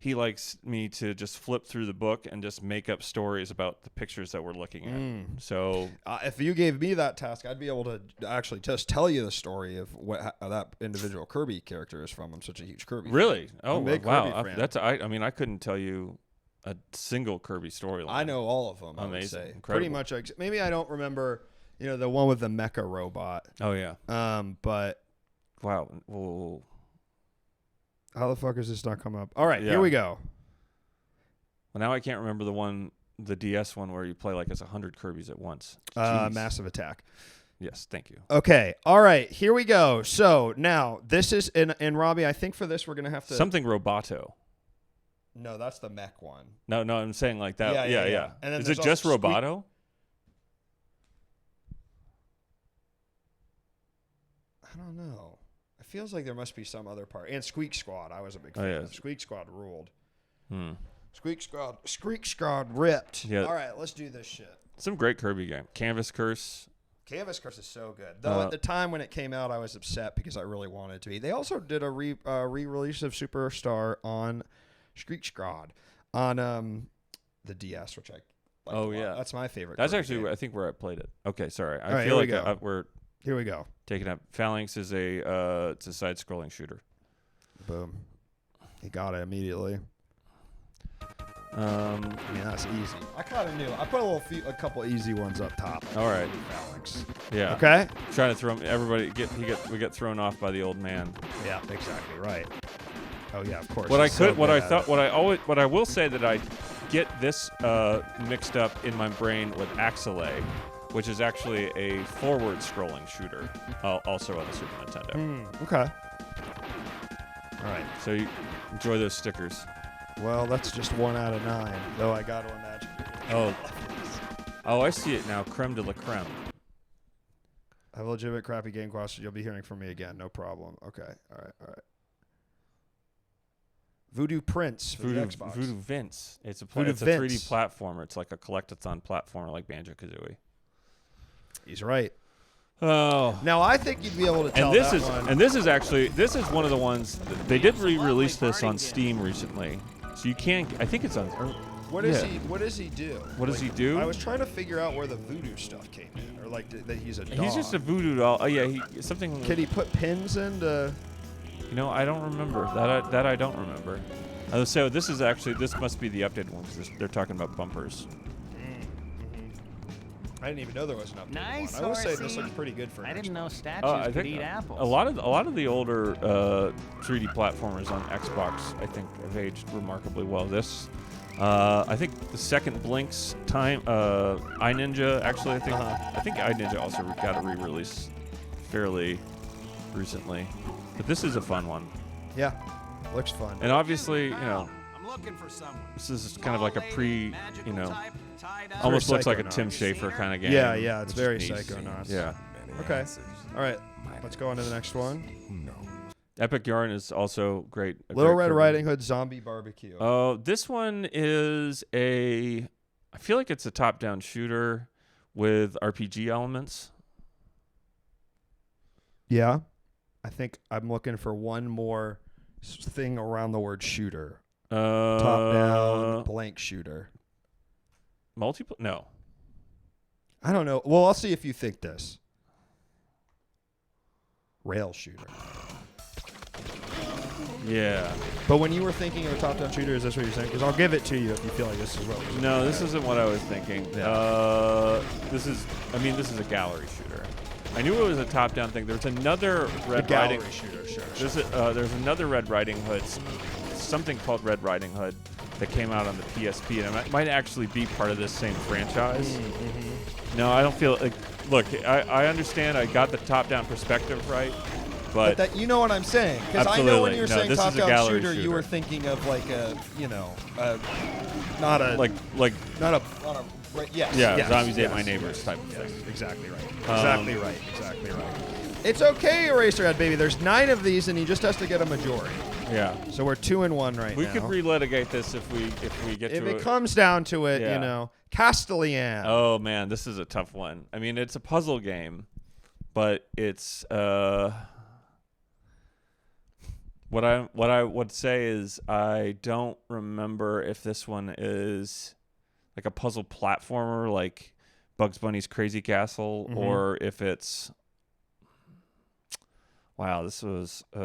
He likes me to just flip through the book and just make up stories about the pictures that we're looking at. So if you gave me that task, I'd be able to actually just tell you the story of how that individual Kirby character is from. I'm such a huge Kirby really? fan. Oh, wow. I couldn't tell you a single Kirby storyline. I know all of them. Amazing. I would say. Incredible. Pretty much. Maybe I don't remember, the one with the mecha robot. Oh, yeah. But wow. Whoa. How the fuck is this not come up? All right, Here we go. Well, now I can't remember the DS one where you play like it's 100 Kirbys at once. Massive Attack. Yes, thank you. Okay, all right, here we go. So now this is in Robby. I think for this we're gonna have to something Roboto. No, that's the mech one. No, I'm saying like that. Yeah. And then is it just Roboto? I don't know. It feels like there must be some other part. And Squeak Squad, I was a big fan of. Squeak Squad ruled. Squeak Squad ripped. Yeah. All right, let's do this shit. Some great Kirby game. Canvas Curse. Canvas Curse is so good. Though at the time when it came out, I was upset because I really wanted it to be. They also did a re-release of Superstar on Squeak Squad on the DS, which I like a lot. That's my favorite. That's actually I think where I played it. Okay, sorry. I feel like we're here we go. Taking up Phalanx is it's a side-scrolling shooter. Boom. You got it immediately. That's easy. I kind of knew. I put a couple easy ones up top. All right. Phalanx. Yeah. Okay. Trying to throw everybody. We get thrown off by the old man. Yeah, exactly right. Oh yeah, of course. What I will say that I get this mixed up in my brain with Axelay, which is actually a forward-scrolling shooter, also on the Super Nintendo. Okay. All right. So you enjoy those stickers. Well, that's just 1 out of 9, though I got to imagine. Oh, I see it now. Creme de la creme. I have a legitimate crappy game question. You'll be hearing from me again. No problem. Okay. All right. Voodoo Prince for the Xbox. Voodoo Vince. It's a 3D platformer. It's like a collectathon platformer like Banjo-Kazooie. He's right. Oh. Now I think you'd be able to tell this is one of the ones they did re-release this on Steam recently. So you can I think it's on What does he do? What does he do? I was trying to figure out where the voodoo stuff came in, or like that he's a dog. He's just a voodoo doll. Oh yeah, something. Can he put pins into? I don't remember that. I don't remember. So this must be the updated one because they're talking about bumpers. I didn't even know there was an updated one. I will say this looks pretty good for. I didn't know statues could eat apples. A lot of the older 3D platformers on Xbox, I think, have aged remarkably well. This I think the second Blink's time, iNinja. Actually, I think iNinja also got a re-release fairly recently, but this is a fun one. Yeah, looks fun. And obviously, I'm looking for someone. this is kind of like a almost looks like a Tim Schafer kind of game. Yeah, it's which very is neat. Psychonauts. Yeah. Okay. All right. Let's go on to the next one. Epic Yarn is also great. Little Red Riding Hood Zombie Barbecue. Oh, this one is I feel like it's a top-down shooter with RPG elements. Yeah. I think I'm looking for one more thing around the word shooter. Top-down blank shooter. Multiplayer? No. I don't know. Well, I'll see if you think this. Rail shooter. Yeah. But when you were thinking of a top-down shooter, is this what you're saying? Because I'll give it to you if you feel like this is what we're No, this isn't what I was thinking. Yeah. This is a gallery shooter. I knew it was a top-down thing. There's another Red Riding shooter, sure. There's another Red Riding Hood, something called Red Riding Hood, that came out on the PSP, and it might actually be part of this same franchise. Mm-hmm. No, I don't feel like. Look, I understand. I got the top-down perspective right, but that, you know what I'm saying? Because I know when you're saying this is a top-down gallery shooter, you were thinking of like a, Zombies Ate My Neighbors type of thing. Exactly right. Exactly right. It's okay, Eraserhead, baby. There's 9 of these, and he just has to get a majority. Yeah. So we're 2-1 right now. We could relitigate this if we get to it. If it comes down to it, Castellan. Oh man, this is a tough one. I mean, it's a puzzle game, but it's what I would say is I don't remember if this one is like a puzzle platformer like Bugs Bunny's Crazy Castle, or if it's this was what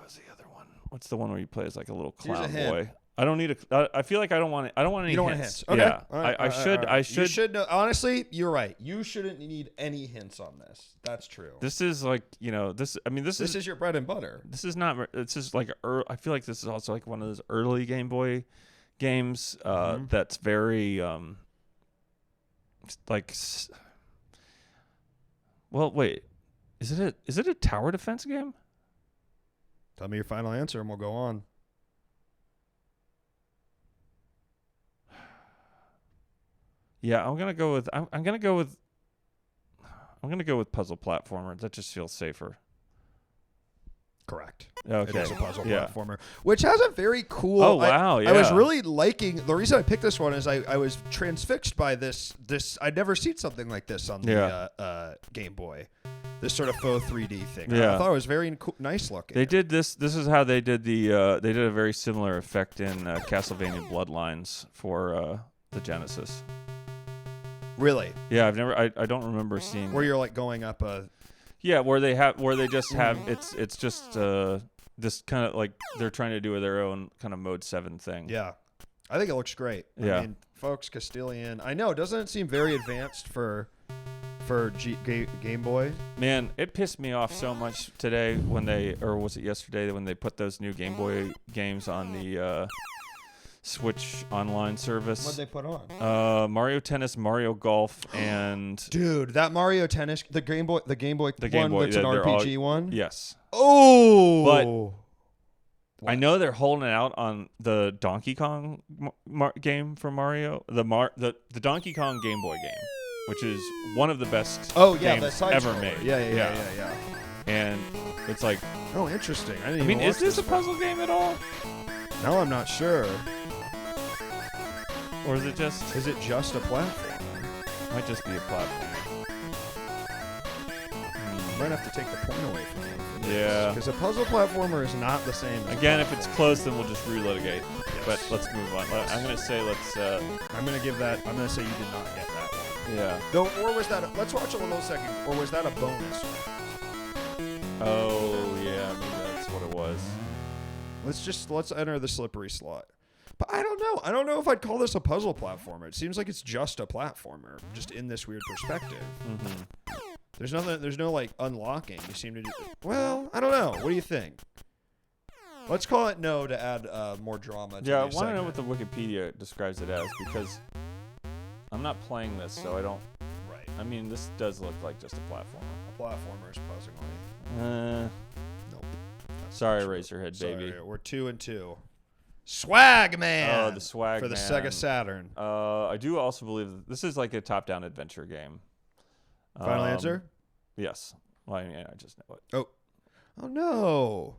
was the other one? What's the one where you play as like a little clown boy? I don't need I feel like I don't want any hints. Okay. Yeah. Right. I should. You should know. Honestly, you're right. You shouldn't need any hints on this. That's true. This is like, this is your bread and butter. This is not. It's just like I feel like this is also like one of those early Game Boy games that's very like. Well, wait. Is it a tower defense game? Tell me your final answer, and we'll go on. Yeah, I'm gonna go with puzzle platformer. That just feels safer. Correct. Okay. It is a puzzle platformer, which has a very cool. Oh wow! I was really liking. The reason I picked this one is I was transfixed by this. I'd never seen something like this on the Game Boy. This sort of faux 3D thing. Yeah. I thought it was very nice looking. They did this. This is how they did they did a very similar effect in Castlevania Bloodlines for the Genesis. Really? Yeah, I don't remember seeing where you're like going up a. Yeah, where they just have it's just this kind of like they're trying to do their own kind of Mode 7 thing. Yeah, I think it looks great. Yeah. I mean, folks, Castellan. I know, doesn't it seem very advanced for Game Boy? Man, it pissed me off so much today was it yesterday when they put those new Game Boy games on the Switch online service. What'd they put on? Mario Tennis, Mario Golf, and dude, that Mario Tennis, the Game Boy that's an RPG one. Yes. Oh, but I know they're holding it out on the Donkey Kong game for Mario, the Donkey Kong Game Boy game, which is one of the best games ever made. Yeah. And it's like, oh, interesting. I mean, is this a puzzle game at all? No, I'm not sure. Or is it just a platform? Might just be a platform. Might have to take the point away from it. Yeah. Because a puzzle platformer is not the same. Again, if it's close, then we'll just relitigate. Yes. But let's move on. I'm going to say I'm going to say you did not get that one. Yeah. Or was that? Let's watch a little second. Or was that a bonus? Oh yeah, maybe that's what it was. Let's enter the slippery slot. But I don't know. I don't know if I'd call this a puzzle platformer. It seems like it's just a platformer, just in this weird perspective. Mm-hmm. There's no like unlocking. You seem to. Well, I don't know. What do you think? Let's call it no to add more drama. Yeah, I want to know what the Wikipedia describes it as because I'm not playing this, so I don't. Right. I mean, this does look like just a platformer. A platformer, supposedly. Nope. Sorry, Razorhead, Sorry, baby. we're 2-2. Swag Man. Oh, the Swag for the Man. Sega Saturn. I do also believe that this is like a top-down adventure game. Final answer? Yes. Well, yeah, I just know it. Oh no.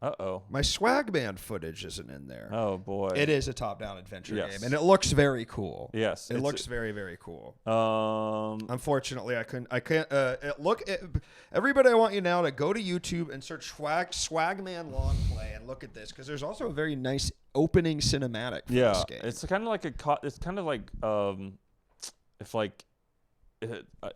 Uh-oh. My Swag Man footage isn't in there. Oh boy. It is a top-down adventure Yes. game, and it looks very cool. Yes. It looks very, very cool. Unfortunately, I can't. Everybody, I want you now to go to YouTube and search Swag Man Long Play and look at this because there's also a very nice opening cinematic for this game. It's kind of like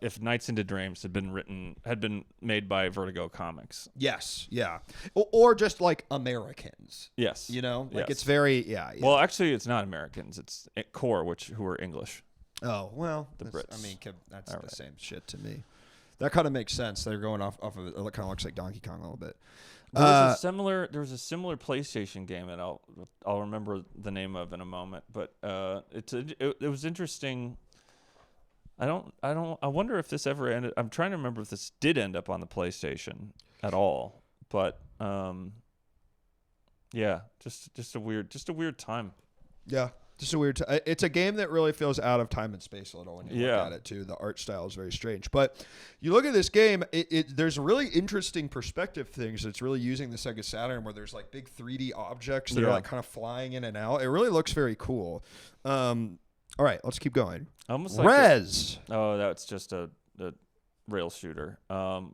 if Nights into Dreams had been made by Vertigo Comics. Yes, yeah, or just like Americans. Yes, it's very yeah. Well, actually, it's not Americans. It's Core, who are English. Oh well, the Brits. I mean, that's the same shit to me. That kind of makes sense. They're going off of it. It kind of looks like Donkey Kong a little bit. There was a similar PlayStation game that I'll remember the name of in a moment. But it was interesting. I wonder if this ever ended. I'm trying to remember if this did end up on the PlayStation at all. But yeah, just a weird time. Yeah. Just a weird. It's a game that really feels out of time and space a little when you look at it too. The art style is very strange, but you look at this game. There's really interesting perspective things. It's really using the Sega Saturn where there's like big 3D objects that are like kind of flying in and out. It really looks very cool. All right, let's keep going. Almost Rez. That's just a rail shooter. And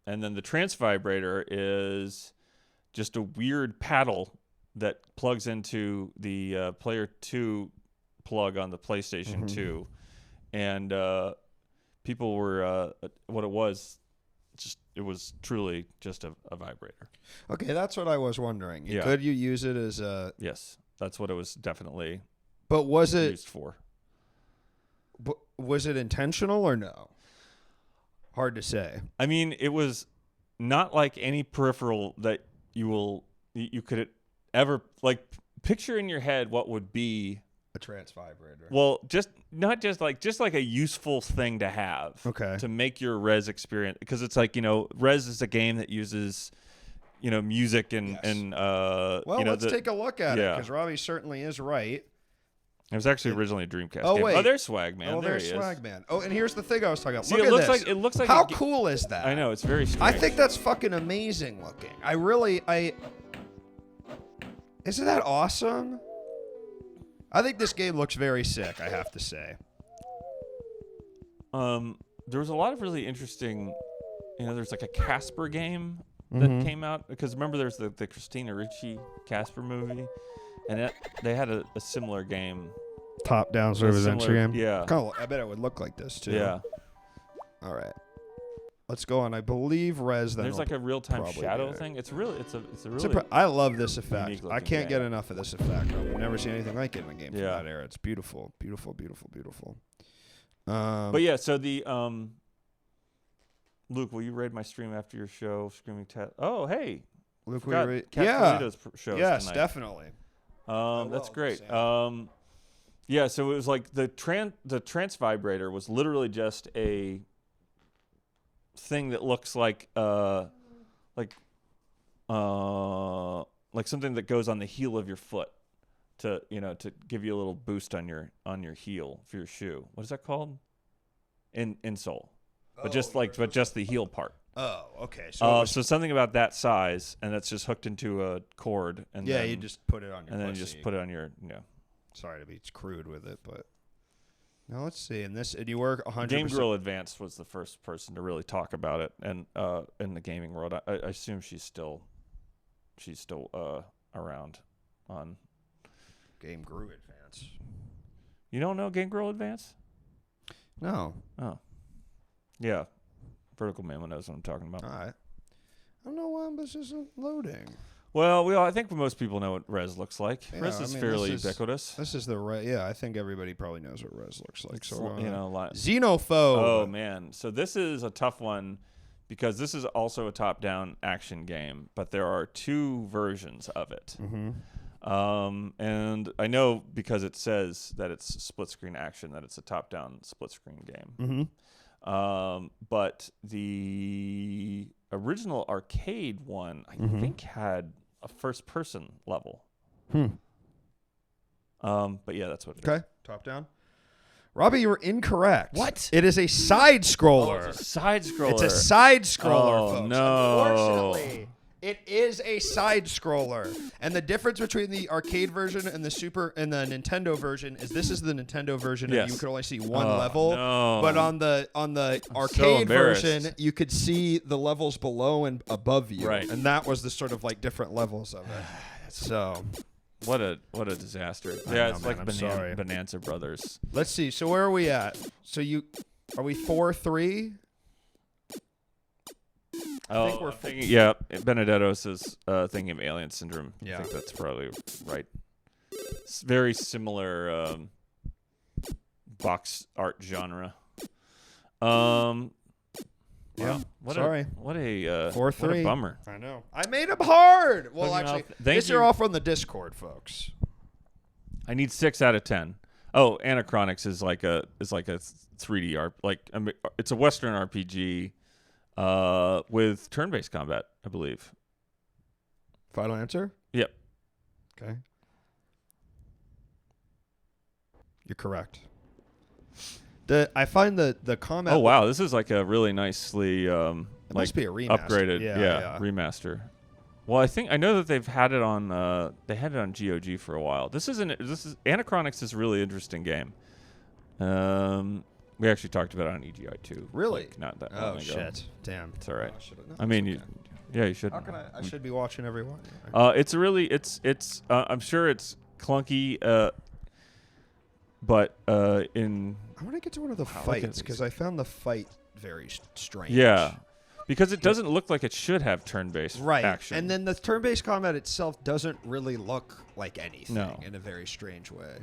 then the Trance Vibrator is just a weird paddle that plugs into the Player 2 plug on the PlayStation 2. And people were, what it was truly just a vibrator. Okay, that's what I was wondering. Yeah. Could you use it as a... Yes, that's what it was definitely But was it used for. Was it intentional or no? Hard to say. I mean, it was not like any peripheral that you could ever like picture in your head what would be a trance vibrator. Well, just like a useful thing to have. Okay. To make your Rez experience, because it's like, Rez is a game that uses music and let's take a look at it because Robby certainly is right. It was actually originally a Dreamcast game. Wait. Oh, there's Swag Man. Oh, there's Swag Man. Oh, and here's the thing I was talking about. See, look it at this. It looks like how cool is that? I know, it's very strange. I think that's fucking amazing looking. Isn't that awesome? I think this game looks very sick, I have to say. There was a lot of really interesting, there's like a Casper game that came out, because remember there's the Christina Ricci Casper movie, and they had a similar game. Top-down sort of adventure game? Yeah. I bet it would look like this, too. Yeah. All right. Let's go on. I believe Rez then. There's like a real-time shadow thing. It's a really I love this effect. I can't game. get enough of this effect. I've never seen anything like it in a game from that era. It's beautiful, beautiful, beautiful, beautiful. But yeah, so the Luke, will you raid my stream after your show? Screaming Oh, hey. Luke, will you raid? Shows yes, tonight. Definitely. That's great. Yeah, so it was like the Trance Vibrator was literally just a thing that looks like something that goes on the heel of your foot to give you a little boost on your heel for your shoe. What is that called? Insole. But just the heel part. Oh, okay. So something about that size, and that's just hooked into a cord, and you just put it on your. And then you just put it on your. Sorry to be crude with it, but now let's see. And you work 100%. Game Girl Advanced was the first person to really talk about it, and in the gaming world, I assume she's still around on Game Girl Advance. You don't know Game Girl Advance? No. Oh. Yeah. Vertical Memo knows what I'm talking about. All right. I don't know why this isn't loading. Well, I think most people know what Rez looks like. Yeah, Rez is fairly ubiquitous. This is I think everybody probably knows what Rez looks like. So Xenophobe. Oh man. So this is a tough one because this is also a top-down action game, but there are 2 versions of it. And I know because it says that it's split-screen action that it's a top-down split-screen game. But the original arcade one, I think, had a first-person level. But yeah, that's what it is. Okay, top-down. Robby, you were incorrect. What? It is a side scroller. It's a side scroller. It's a side scroller, Oh, folks. no. Unfortunately, it is a side scroller. And the difference between the arcade version and the Nintendo version is this is the Nintendo version and you could only see one level. No. But on the arcade version, you could see the levels below and above you. Right. And that was the sort of like different levels of it. So What a disaster. I Yeah, know, it's man, like I'm sorry. Bonanza Brothers. let's see. So where are we at? So are we 4-3? I think we're yeah, Benedetto says thinking of Alien Syndrome. Yeah. I think that's probably right. It's very similar box art genre. Yeah. What Sorry. What a 4-3. what a bummer. I know. I made him hard. Well, Putting actually, off- thank these you. are all from the Discord, folks. I need 6 out of 10. Oh, Anachronics is like a 3D it's a Western RPG with turn-based combat, I believe. Final answer? Yep. Okay. You're correct. I find the combat. Oh wow, this is like a really nicely It must be a remaster. upgraded, Yeah. remaster. Well, I know that they've had it on they had it on GOG for a while. This is Anachronics is a really interesting game. We actually talked about it on EGI too. Really? Like, not that Oh long ago. shit! Damn. It's all right. No, I mean, it's you should. How can I should be watching every one. It's a really it's I'm sure it's clunky, but in I want to get to one of the look at fights these. because I found the fight very strange. yeah, because it doesn't look like it should have turn-based Right. action. And then the turn-based combat itself doesn't really look like anything No. in a very strange way.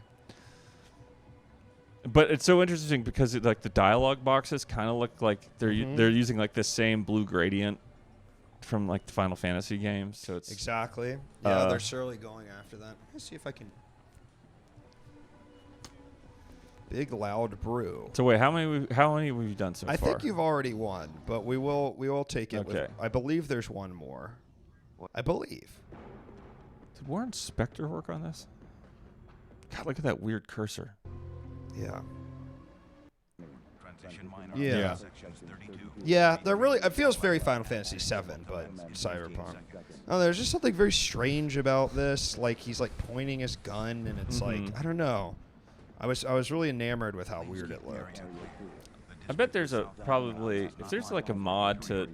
But it's so interesting because like the dialogue boxes kind of look like they're using like the same blue gradient from like the Final Fantasy games. So it's Exactly. Yeah, they're surely going after that. Let's see if I can. Big loud brew. So wait, how many have you done so I far? think you've already won, but we will take it. Okay. I believe there's one more. I believe. Did Warren Spector work on this? God, look at that weird cursor. Yeah. Transition minor. Yeah. Sections 32. Yeah, they're really. It feels very Final Fantasy VII, but Cyberpunk. Oh, there's just something very strange about this. Like he's like pointing his gun, and it's like I don't know. I was really enamored with how weird it looked. I bet there's probably if there's like a mod to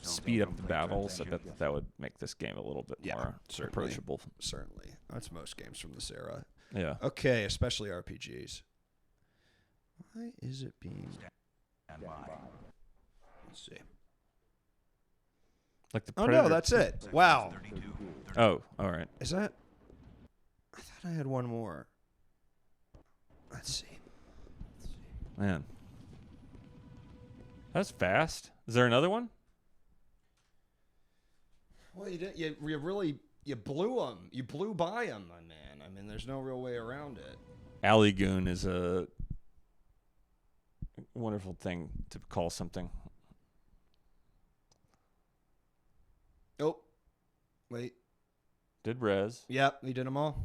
speed up the battles, I bet that would make this game a little bit more certainly. approachable. Certainly, that's most games from this era. Yeah. Okay, especially RPGs. Why is it being? Stand by. Let's see. Like the Oh Predator. no, that's it. Wow. 32. Oh, all right. Is that? I thought I had one more. Let's see. Man. That's fast. Is there another one? Well, you did. You really blew them. You blew by them, my man. I mean, there's no real way around it. Alley Goon is a wonderful thing to call something. Oh, wait. Did Rez. Yep, we did them all.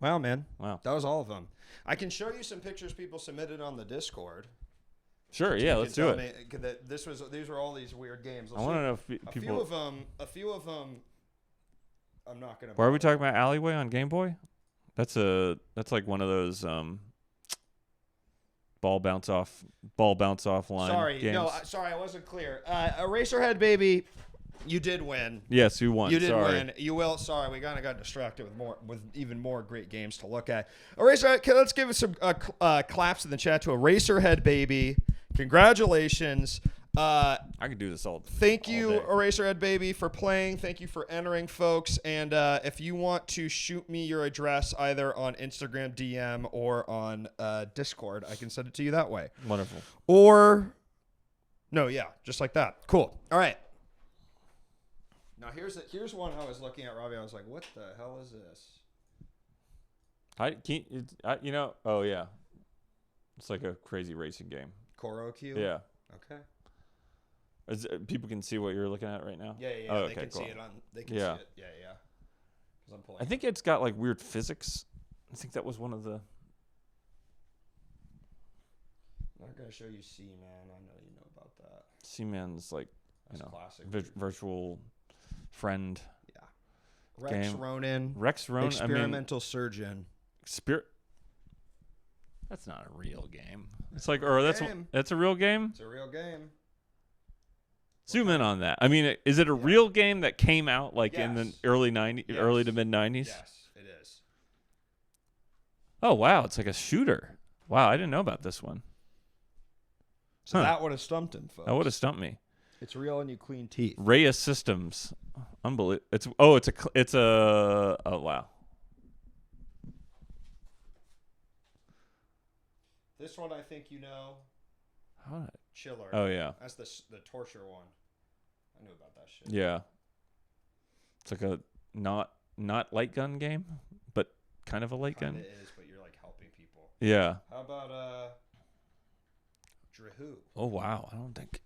Wow, man. Wow. That was all of them. I can show you some pictures people submitted on the Discord. Sure, yeah, let's do it. These were all these weird games. I want to know if A people... few of them. I'm not gonna. Why are we talking about Alleyway on Game Boy? That's like one of those ball bounce off line Sorry, games. sorry, I wasn't clear. Eraserhead Baby, you did win. Yes, you won. You did Sorry. win. You will. Sorry, we kind of got distracted with even more great games to look at. Eraserhead, let's give some claps in the chat to Eraserhead Baby. Congratulations. I could do this all. Thank all you, day. Eraserhead Baby, for playing. Thank you for entering, folks. And if you want to shoot me your address either on Instagram DM, or on Discord, I can send it to you that way. Wonderful. Or No, yeah, just like that. Cool. All right. Now here's one I was looking at, Robbie. I was like, what the hell is this? Oh yeah, it's like a crazy racing game. Korokyu? Yeah. Okay. People can see what you're looking at right now. Yeah. Oh, they okay, can cool. see it on. They can see Yeah. it. Yeah. 'Cause I'm pulling. I think it's got like weird physics. I think that was one of the. I'm not gonna show you C-Man. I know you know about that. Seaman's like, That's classic. virtual friend. Yeah. Rex game. Ronan. Rex Ronan. Experimental surgeon. That's not a real game. It's like, or that's a real game. It's a real game. Zoom in on that. I mean, is it a real game that came out like in the early early to mid 90s? Yes, it is. Oh wow, it's like a shooter. Wow, I didn't know about this one. So that would have stumped him, folks. That would have stumped me. It's real and you clean teeth. Rhea Systems, unbelievable. It's a oh wow. This one I think you know. Chiller. Oh yeah. That's the torture one. I knew about that shit. Yeah. It's like a not light gun game, but kind of a light gun. It is, but you're like helping people. Yeah. How about Drahoo? Oh wow, I don't think.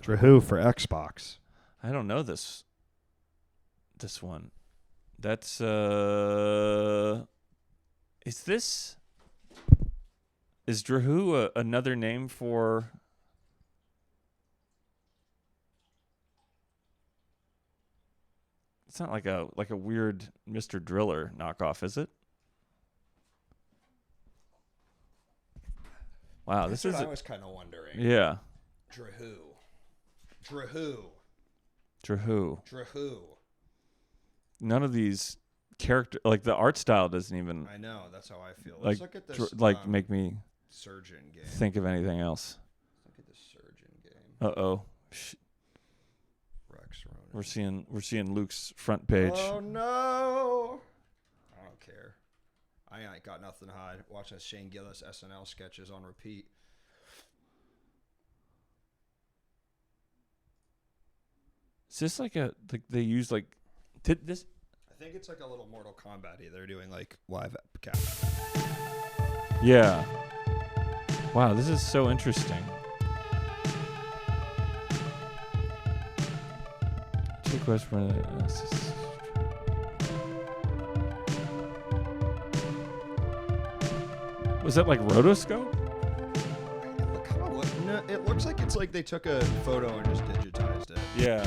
Drahoo for Xbox. I don't know this one. That's is Drahoo another name for It's not like a weird Mr. Driller knockoff, is it? Wow, That's what I was kind of wondering. Yeah. Drahoo. None of these character, like the art style doesn't even. I know, that's how I feel. Let's look at this. Make me surgeon game. Think of anything else. Look at the surgeon game. Uh-oh. Rex Ronan. We're seeing Luke's front page. Oh no! I don't care. I ain't got nothing to hide. Watching Shane Gillis SNL sketches on repeat. Is this like they use like did this? I think it's like a little Mortal Kombat-y. They're doing like live capture. Yeah. Wow, this is so interesting. Two questions. Was that like rotoscope? It looks like it's like they took a photo and just digitized it. Yeah.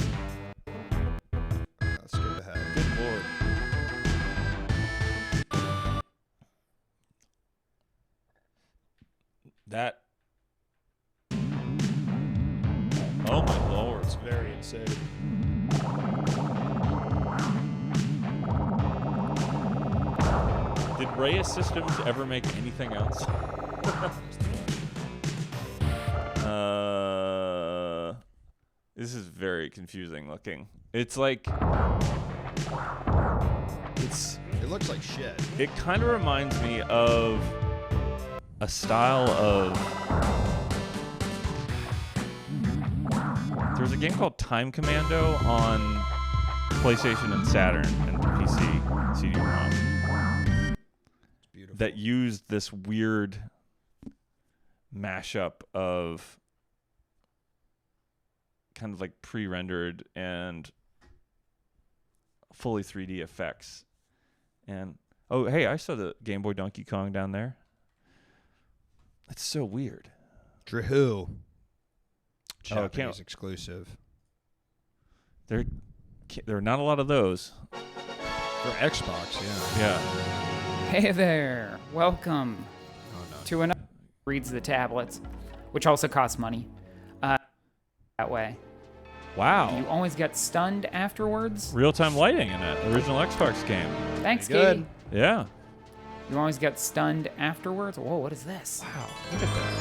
Let's skip ahead. Good lord. That. Oh my lord. It's very insane. Did Rhea Systems ever make anything else? This is very confusing looking. It's like it looks like shit. It kind of reminds me of a style of there's a game called Time Commando on PlayStation and Saturn and PC CD-ROM that used this weird mashup of kind of like pre-rendered and fully 3D effects. And oh, hey, I saw the Game Boy Donkey Kong down there. It's so weird. Drahoo. Japanese exclusive. There are not a lot of those. For Xbox, yeah. Yeah. Hey there. Welcome to another reads the tablets, which also costs money. That way. Wow. You always get stunned afterwards. Real-time lighting in that original Xbox game. Thanks, good. Katie. Yeah. You always get stunned afterwards. Whoa, what is this? Wow. Look at that.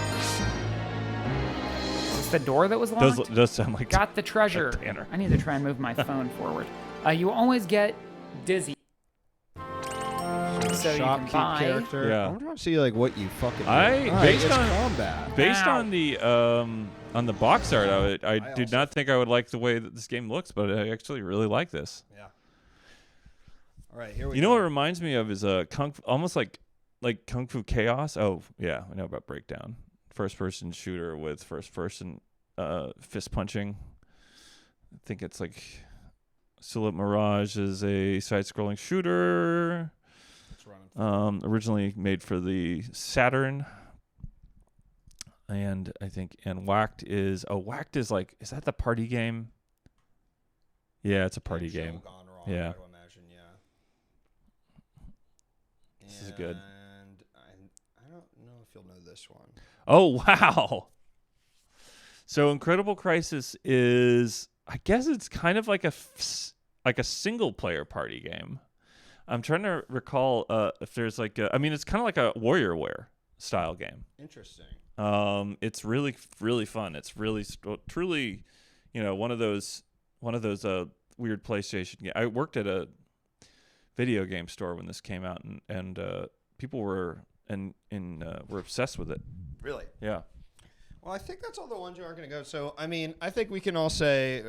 Is this the door that was locked? Does sound like Got the treasure. Tanner. I need to try and move my phone forward. You always get dizzy. so you can shopkeep buy. character. Yeah. I want to see like what you fucking. Based it's on- combat. Based Ow. on the box art of it, I did also- not think I would like the way that this game looks, but I actually really like this. Yeah. All right, here we go. You know what it reminds me of is almost like Kung Fu Chaos. Oh yeah, I know about Breakdown. First person shooter with first person fist punching. I think it's like Silhouette Mirage is a side scrolling shooter. Originally made for the Saturn. And I think Whacked is like, is that the party game? Yeah, it's a party game. Gone wrong, Yeah. I would imagine, yeah. This is good. And I don't know if you'll know this one. Oh wow! So Incredible Crisis is, I guess it's kind of like a single player party game. I'm trying to recall if there's like it's kind of like a WarriorWare style game. Interesting. It's really really fun. It's really truly, one of those weird PlayStation games. I worked at a video game store when this came out, and people were were obsessed with it. Really? Yeah. Well, I think that's all the ones you are going to go. So, I mean, I think we can all say,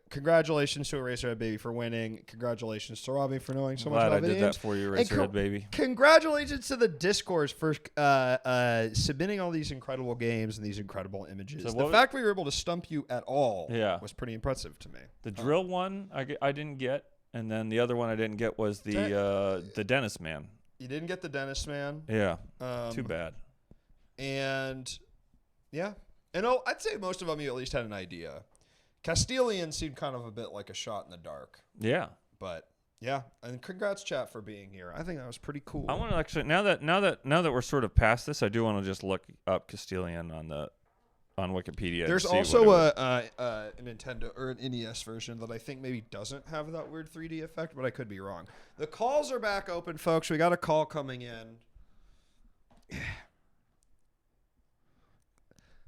congratulations to Eraserhead Baby for winning. Congratulations to Robby for knowing so much Glad about I did video that games. for you, And Eraserhead Baby. Congratulations to the Discourse for submitting all these incredible games and these incredible images. So the fact we were able to stump you at all was pretty impressive to me. The drill one I didn't get, and then the other one I didn't get was the Dentist Man. You didn't get the Dentist Man. Yeah. Too bad. And yeah, and I'd say most of them you at least had an idea. Castilian seemed kind of a bit like a shot in the dark. Yeah. But yeah, and congrats chat for being here. I think that was pretty cool. I want to actually now that we're sort of past this, I do want to just look up Castilian on Wikipedia. There's also a Nintendo or an NES version that I think maybe doesn't have that weird 3D effect, but I could be wrong. The calls are back open, folks. We got a call coming in.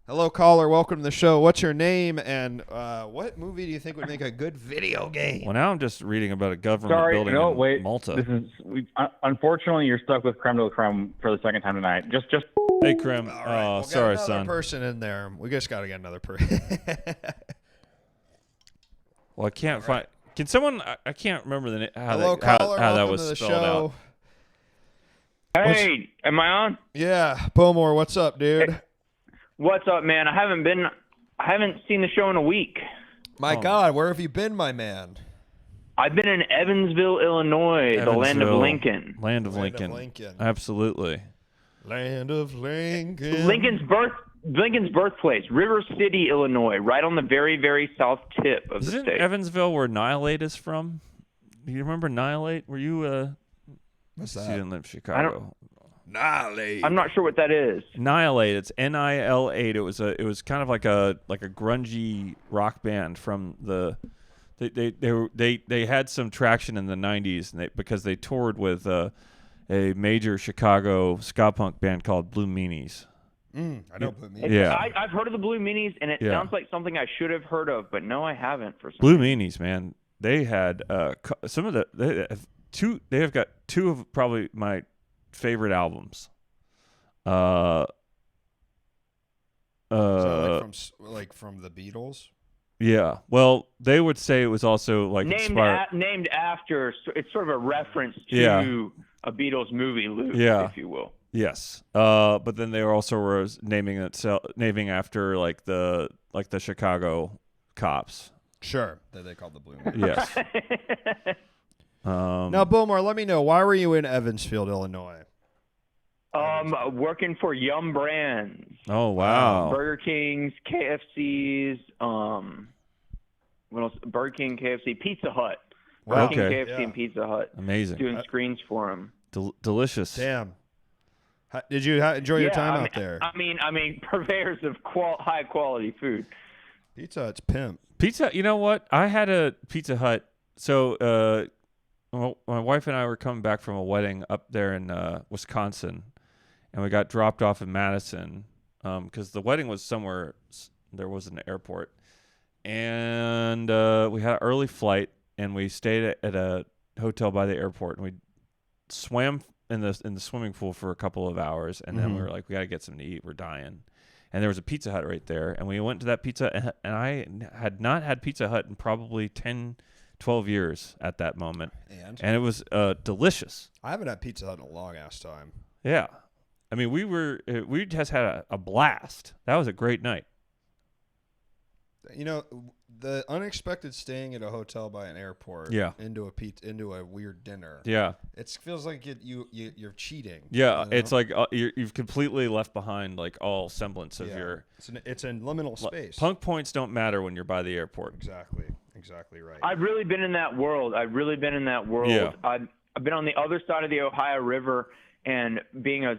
Hello, caller. Welcome to the show. What's your name, and what movie do you think would make a good video game? Well, now I'm just reading about a government building in Malta. This is unfortunately you're stuck with creme de la creme for the second time tonight. Just. Hey, Creme. All right, we'll sorry, get another son. person in there. We just got to get another person. Well, I can't find. Can someone? I can't remember the name. Hello, caller. How that Welcome was to the spelled show. out. Hey, am I on? Yeah, Bowmore, what's up, dude? Hey, what's up, man? I haven't seen the show in a week. My God, where have you been, my man? I've been in Evansville, Illinois, the land of Lincoln. Land of Lincoln. Absolutely. Land of Lincoln. Lincoln's birthplace, River City, Illinois, right on the very, very south tip of the Isn't state. Evansville where Nihilate is from? Do you remember Nihilate? Were you What's You that? didn't live in Chicago. Nihilate. I'm not sure what that is. Nihilate. It's NIL8. It was kind of like a grungy rock band from the. They had some traction in the 90s because they toured with a major Chicago ska punk band called Blue Meanies. I know Blue Meanies. Yeah. I've heard of the Blue Meanies, and it sounds like something I should have heard of, but no, I haven't. For some Blue reason. Meanies, man. They had some of they have got two of probably my favorite albums. Is that like from the Beatles? Yeah. Well, they would say it was also like named after. It's sort of a reference to a Beatles movie, Luke, if you will. Yes. But then they also were naming after like the Chicago cops. Sure. That they called the Blue Meanies. Yes. Now, Bowmore, let me know, why were you in Evansville, Illinois? Working for Yum Brands. Oh wow. Burger King's, KFC's, what else? Burger King, KFC, Pizza Hut. Wow. Burger King, KFC, and Pizza Hut. Amazing. Doing screens for them. Delicious. Damn. Did you enjoy your time out there? I mean, purveyors of high quality food. Pizza Hut's pimp. Pizza. You know what? I had a Pizza Hut. So, my wife and I were coming back from a wedding up there in Wisconsin, and we got dropped off in Madison because the wedding was somewhere there was an airport, and we had an early flight, and we stayed at a hotel by the airport, and we swam in the swimming pool for a couple of hours, and then we were like, we got to get something to eat. We're dying. And there was a Pizza Hut right there, and we went to that Pizza, and I had not had Pizza Hut in probably 10, 12 years at that moment. And it was delicious. I haven't had Pizza Hut in a long-ass time. Yeah. I mean, we just had a blast. That was a great night. You know, the unexpected staying at a hotel by an airport into a weird dinner. Yeah. It feels like you're cheating. Yeah, you know? it's like you've completely left behind like all semblance of your. It's in liminal space. Punk points don't matter when you're by the airport. Exactly right. I've really been in that world. Yeah. I've been on the other side of the Ohio River, and being a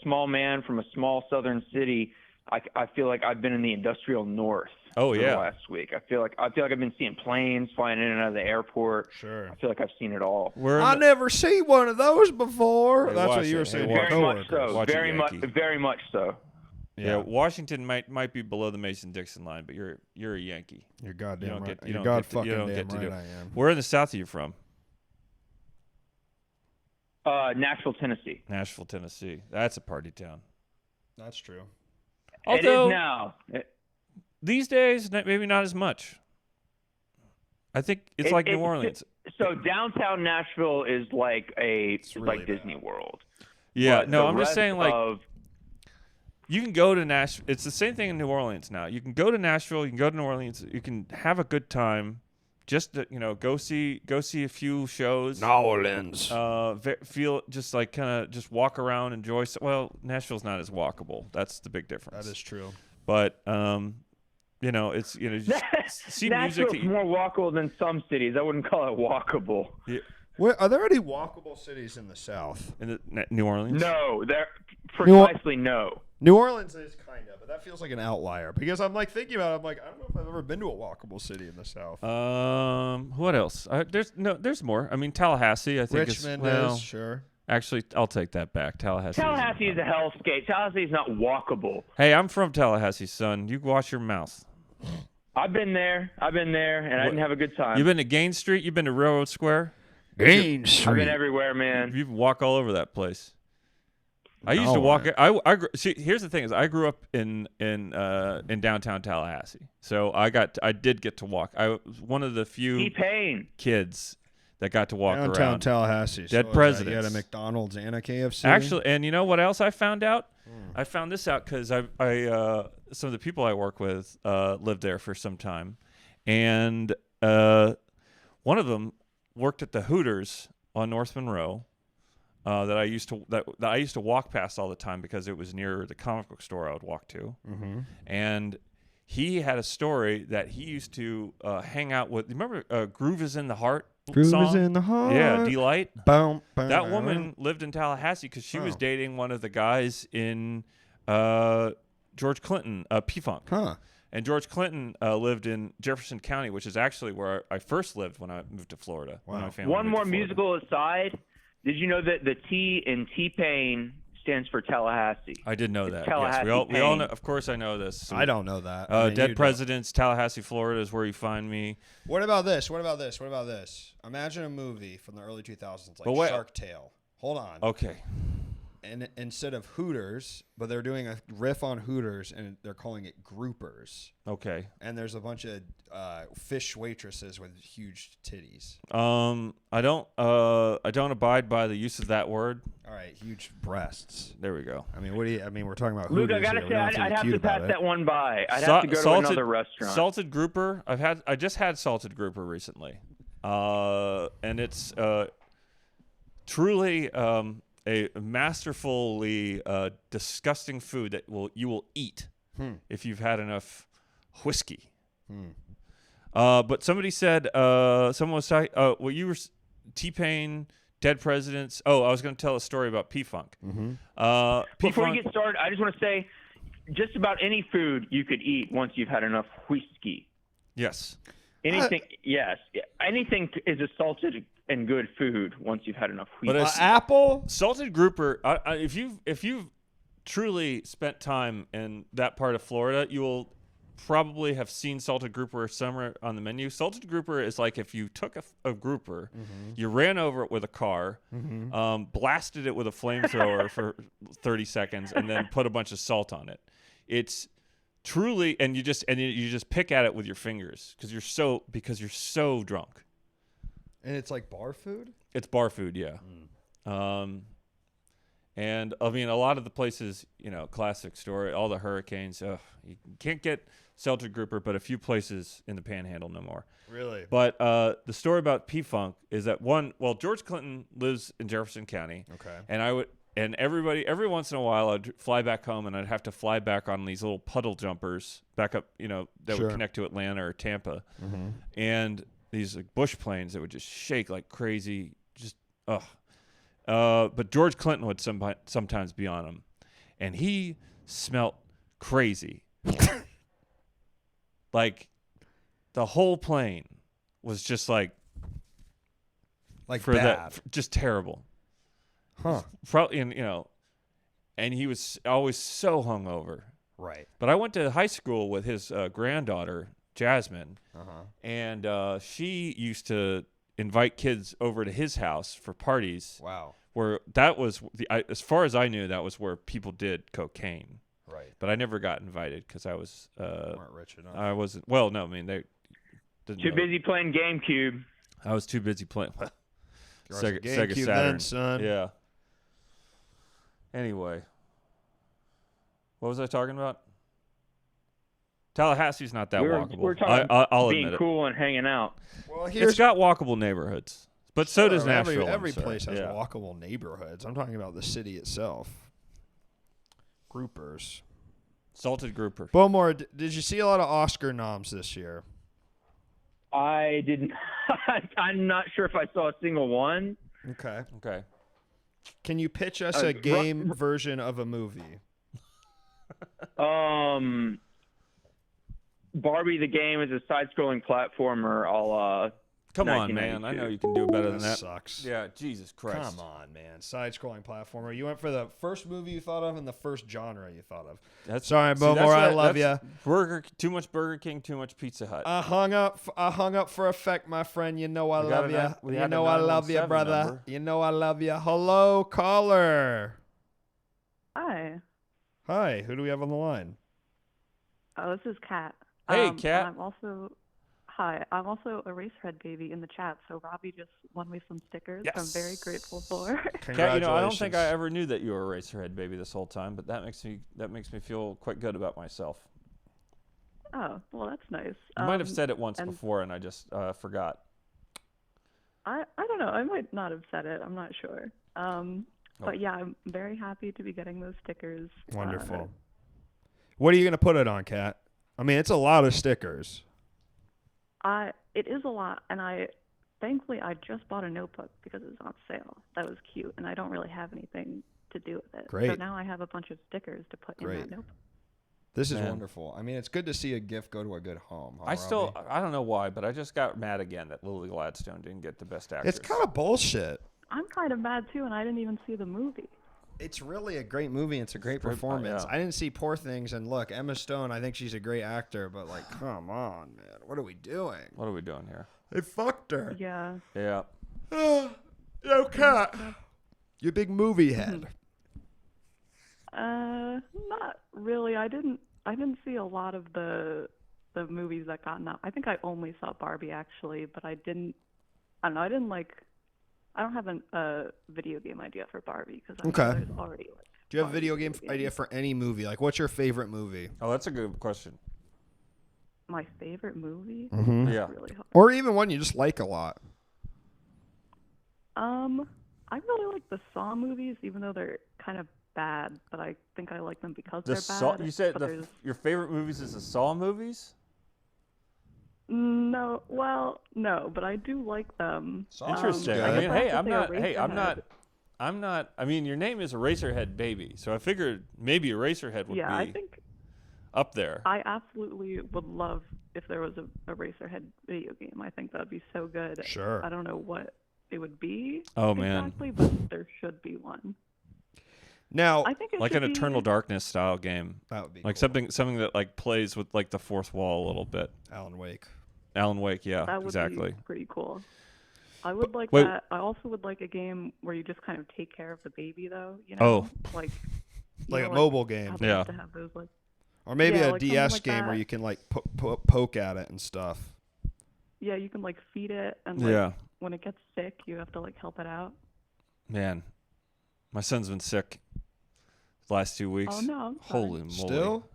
small man from a small southern city, I feel like I've been in the industrial north. Oh for yeah. The last week, I feel like I've been seeing planes flying in and out of the airport. Sure. I feel like I've seen it all. I never see one of those before. Hey, That's what watch you were it. saying. Hey, to your Very much coworkers. so. Watch it, Very much. Yankee. Very much so. Yeah, Washington might be below the Mason-Dixon line, but you're a Yankee. You're goddamn You don't right. get- you You're don't god get to- you fucking don't damn get to right do- I am. Where in the South are you from? Nashville, Tennessee. Nashville, Tennessee. That's a party town. That's true. Although it is now. these days, maybe not as much. I think it's like New Orleans. So downtown Nashville is like really like Disney World. Yeah, But no, the I'm just rest saying like of- you can go to Nashville. It's the same thing in New Orleans now. You can go to Nashville. You can go to New Orleans. You can have a good time. Just to, go see a few shows. New Orleans. Feel just like kind of just walk around, enjoy. Well, Nashville's not as walkable. That's the big difference. That is true. But it's just see music. Nashville's more walkable than some cities. I wouldn't call it walkable. Yeah. Are there any walkable cities in the South? In New Orleans? No, there precisely no. New Orleans is kind of, but that feels like an outlier because I'm like thinking about it. I'm like, I don't know if I've ever been to a walkable city in the South. What else? There's more. I mean, Tallahassee. I think Richmond is sure. Actually, I'll take that back. Tallahassee Tallahassee is a hellscape. Tallahassee is not walkable. Hey, I'm from Tallahassee, son. You wash your mouth. I've been there, and I didn't have a good time. You've been to Gaines Street? You've been to Railroad Square? Gaines I've Street. been everywhere, man. You walk all over that place. I used to walk. I see. Here's the thing: is I grew up in downtown Tallahassee, so I did get to walk. I was one of the few T-Pain. kids that got to walk Downtown around. Tallahassee. Dead so presidents. You had a McDonald's and a KFC. Actually, and you know what else I found out? I found this out because I some of the people I work with lived there for some time, and one of them worked at the Hooters on North Monroe. That I used to walk past all the time because it was near the comic book store I would walk to, and he had a story that he used to hang out with. Remember, "Groove Is in the Heart" Groove song? is in the heart. Yeah, Delight. Boom, That woman lived in Tallahassee because she was dating one of the guys in George Clinton, P-Funk. Huh. And George Clinton lived in Jefferson County, which is actually where I first lived when I moved to Florida. Wow. When my family One moved more to Florida. musical aside. Did you know that the T in T-Pain stands for Tallahassee? I did know It's that. Yes, Tallahassee we all Pain. know. Of course, I know this. I don't know that. I mean, Dead you Presidents, Tallahassee, Florida is where you find me. don't. What about this? Imagine a movie from the early 2000s like Shark Tale. Hold on. Okay. And instead of Hooters, but they're doing a riff on Hooters, and they're calling it Groupers. Okay. And there's a bunch of fish waitresses with huge titties. I don't abide by the use of that word. All right, huge breasts. There we go. I mean, we're talking about Luke, Hooters I gotta here. say, We don't I'd be have cute to about pass it. that one by. I'd have to go to another restaurant. Salted grouper. I just had salted grouper recently, and it's truly a masterfully disgusting food that you will eat if you've had enough whiskey. But somebody said someone was talking. Well, you were T-Pain, Dead Presidents. Oh, I was going to tell a story about P-Funk. Before P-Funk, you get started, I just want to say, just about any food you could eat once you've had enough whiskey. yes. Anything, yes. Anything is a salted and good food once you've had enough whiskey. But Apple? salted grouper. If you've truly spent time in that part of Florida, you will probably have seen salted grouper somewhere on the menu. Salted grouper is like if you took a grouper, you ran over it with a car, blasted it with a flamethrower for 30 seconds, and then put a bunch of salt on it. It's truly, and you just pick at it with your fingers because you're so drunk. And it's like bar food? It's bar food, yeah. And I mean, a lot of the places, classic story, all the hurricanes, you can't get salted grouper, but a few places in the Panhandle no more. Really? But the story about P-Funk is that George Clinton lives in Jefferson County. Okay. And every once in a while I'd fly back home and I'd have to fly back on these little puddle jumpers back up, that would connect to Atlanta or Tampa. And these like bush planes that would just shake like crazy, just but George Clinton would sometimes be on them, and he smelt crazy. Like the whole plane was just like bad. Just terrible. Huh. Probably, and he was always so hungover. Right. But I went to high school with his granddaughter, Jasmine, and she used to invite kids over to his house for parties. Wow. Where that was, as far as I knew, that was where people did cocaine. Right. But I never got invited because I was weren't rich enough. I wasn't. Well, no, I mean they didn't Too know. busy playing GameCube. I was too busy playing Sega GameCube Saturn, then, son. Yeah. Anyway, what was I talking about? Tallahassee's not that walkable. We're talking I'll being admit cool and hanging out. Well, it's got walkable neighborhoods, but so does Nashville. Every place has walkable neighborhoods. I'm talking about the city itself. Groupers. Salted grouper. Bowmore, did you see a lot of Oscar noms this year? I didn't. I'm not sure if I saw a single one. Okay. Can you pitch us a game version of a movie? Barbie the game is a side-scrolling platformer. Come on, man. I know you can do better than that. Sucks. Yeah, Jesus Christ. Come on, man. Side-scrolling platformer. You went for the first movie you thought of and the first genre you thought of. Sorry, Bowmore. I love you. Too much Burger King, too much Pizza Hut. I hung up for effect, my friend. You know I love you. You know I love you, brother. Number. You know I love you. Hello, caller. Hi. Hi. Who do we have on the line? Oh, this is Kat. Hey, Kat. I'm also a Racerhead baby in the chat, so Robby just won me some stickers. Yes. I'm very grateful for. Kat, I don't think I ever knew that you were a Racerhead baby this whole time, but that makes me feel quite good about myself. Oh, well, that's nice. You might have said it once before, and I just forgot. I don't know. I might not have said it. I'm not sure. But yeah, I'm very happy to be getting those stickers. Wonderful. What are you going to put it on, Kat? I mean, it's a lot of stickers. It is a lot, and thankfully I just bought a notebook because it was on sale. That was cute, and I don't really have anything to do with it. Great. So now I have a bunch of stickers to put in that notebook. This is wonderful. I mean, it's good to see a gift go to a good home. Huh, I don't know why, but I just got mad again that Lily Gladstone didn't get the best actress. It's kind of bullshit. I'm kind of mad too, and I didn't even see the movie. It's really a great movie. It's a great performance. Yeah. I didn't see Poor Things, and look, Emma Stone, I think she's a great actor, but like, come on, man. What are we doing? What are we doing here? They fucked her. Yeah. Yeah. Yo, Kat. You a big movie head. Not really. I didn't see a lot of the movies that got out. I think I only saw Barbie actually, but I don't have a video game idea for Barbie because there's already like. Do you have a video game idea for any movie? Like, what's your favorite movie? Oh, that's a good question. My favorite movie? Mm-hmm. Yeah. Really hard. Or even one you just like a lot. I really like the Saw movies, even though they're kind of bad, but I think I like them because they're bad. You said your favorite movies is the Saw movies? No, but I do like them. Interesting. I mean, I'm not. I mean, your name is Eraserhead Baby, so I figured maybe Eraserhead would be I think up there. I absolutely would love if there was a Eraserhead video game. I think that would be so good. Sure. I don't know what it would be. Oh, man. exactly, but there should be one. Now, I think it like should an be, Eternal Darkness style game. that would be Like cool. something that like plays with like the fourth wall a little bit. Alan Wake. Alan Wake, yeah, That would exactly. be pretty cool. I would like wait. that. I also would like a game where you just kind of take care of the baby, though. You know, Oh. like Like know, a mobile game. how they Yeah. used to have those, like, Or maybe Yeah, a like something DS like game where that. you can like poke at it and stuff. yeah, you can like feed it, and like Yeah, when it gets sick, you have to like help it out. man, my son's been sick the last 2 weeks. Oh no, I'm sorry. Holy moly! Still?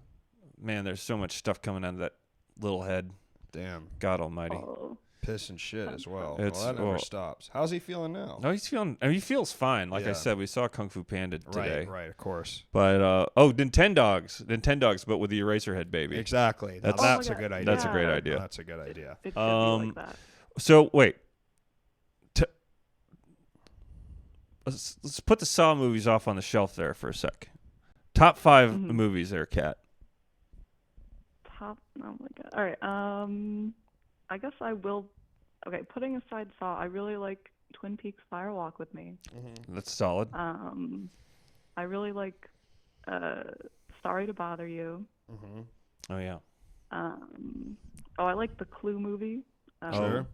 Man, there's so much stuff coming out of that little head. Damn. God Almighty. Oh, Piss and shit as well. It's- Well, that never well- stops. How's he feeling now? No, he's feeling. I mean, he feels fine. Like I Yeah. said, we saw Kung Fu Panda today. Right, of course. But Nintendogs, but with the Eraserhead baby. Exactly. Now That's- that's Oh a my good God. idea. That's a great idea. That's a good idea. it should be like that. So wait, let's put the Saw movies off on the shelf there for a sec. Top 5 Mhm. movies there, Kat. Top. Oh my god. All right. I guess I will. Okay, putting aside Saw, I really like Twin Peaks: Fire Walk with Me. That's solid. I really like Sorry to Bother You. Oh yeah. I like the Clue movie. Sure.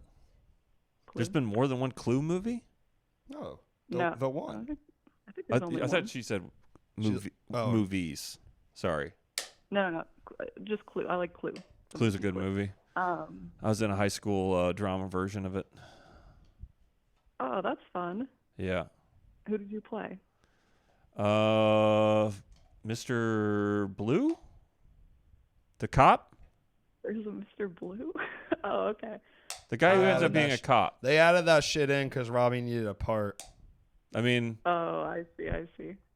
Clue. There's been more than one Clue movie. No. No. The one. I think there's only I one. thought she said movies. Sorry. No, just Clue. I like Clue. Clue's a good movie. I was in a high school drama version of it. Oh, that's fun. Yeah. Who did you play? Mr. Blue? The cop? There's a Mr. Blue? Oh, okay. The guy who They ends up added being that a cop. They added that shit in because Robby needed a part. I mean, Oh, I see.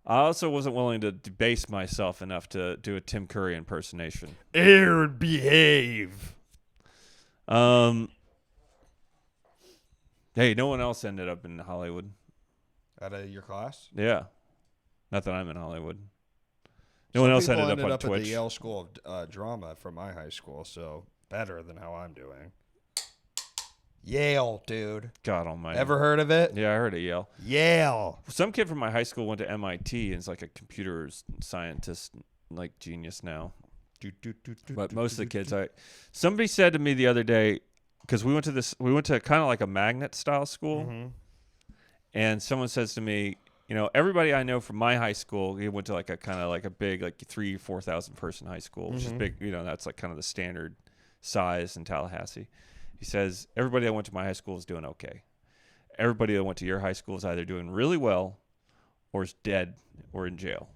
I also wasn't willing to debase myself enough to do a Tim Curry impersonation. Air behave. Hey, no one else ended up in Hollywood. Out of your class? Yeah. Not that I'm in Hollywood. No one else ended up on at Twitch. the Yale School of Drama from my high school, so better than how I'm doing. Yale, dude. God almighty. Ever heard of it? Yeah, I heard of Yale. Yale. Some kid from my high school went to MIT and is like a computer scientist, like genius now. But most of the kids, somebody said to me the other day, because we went to kind of like a magnet style school, and someone says to me, you know, everybody I know from my high school, he went to like a kind of like a big like 3,000-4,000 person high school, which is big. You know, that's like kind of the standard size in Tallahassee. He says everybody that went to my high school is doing okay. Everybody that went to your high school is either doing really well, or is dead, or in jail.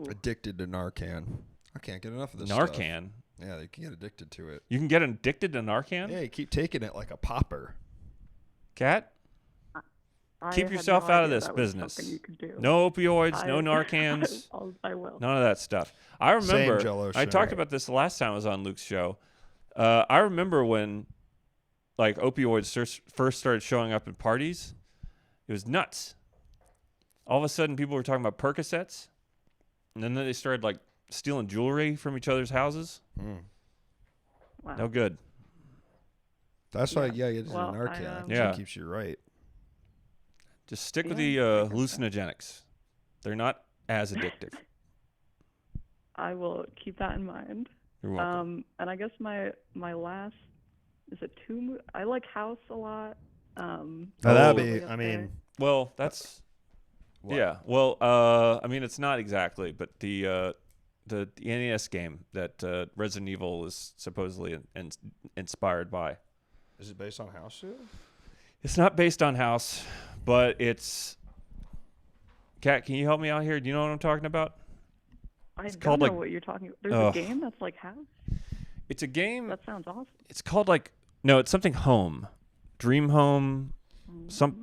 Addicted to Narcan. I can't get enough of this Narcan. Stuff. Yeah, you can get addicted to it. You can get addicted to Narcan? Yeah, you keep taking it like a popper. Cat? I Keep had yourself no out of idea this that was business. something you could do. No opioids, no Narcans. I will. None of that stuff. I remember, Jell-O I shit. talked about this the last time I was on Luke's show. I remember when like opioids first started showing up in parties. It was nuts. All of a sudden people were talking about Percocets. And then they started like stealing jewelry from each other's houses. Wow. No good. That's why, yeah, you get Well, Narcan. Yeah. It keeps you right. Just stick with Yeah, the hallucinogenics. They're not as addictive. I will keep that in mind. You're welcome. And I guess my last is it I like House a lot. That'd probably be, up I there. mean, Well, that's what? yeah. Well, I mean, it's not exactly, but the NES game that Resident Evil is supposedly inspired by. Is it based on House too? It's not based on House, but it's. Kat, can you help me out here? Do you know what I'm talking about? I don't called, know like- what you're talking about. There's Ugh. a game that's like House. It's a game. That sounds awesome. It's called like no, it's something Home, Dream Home, some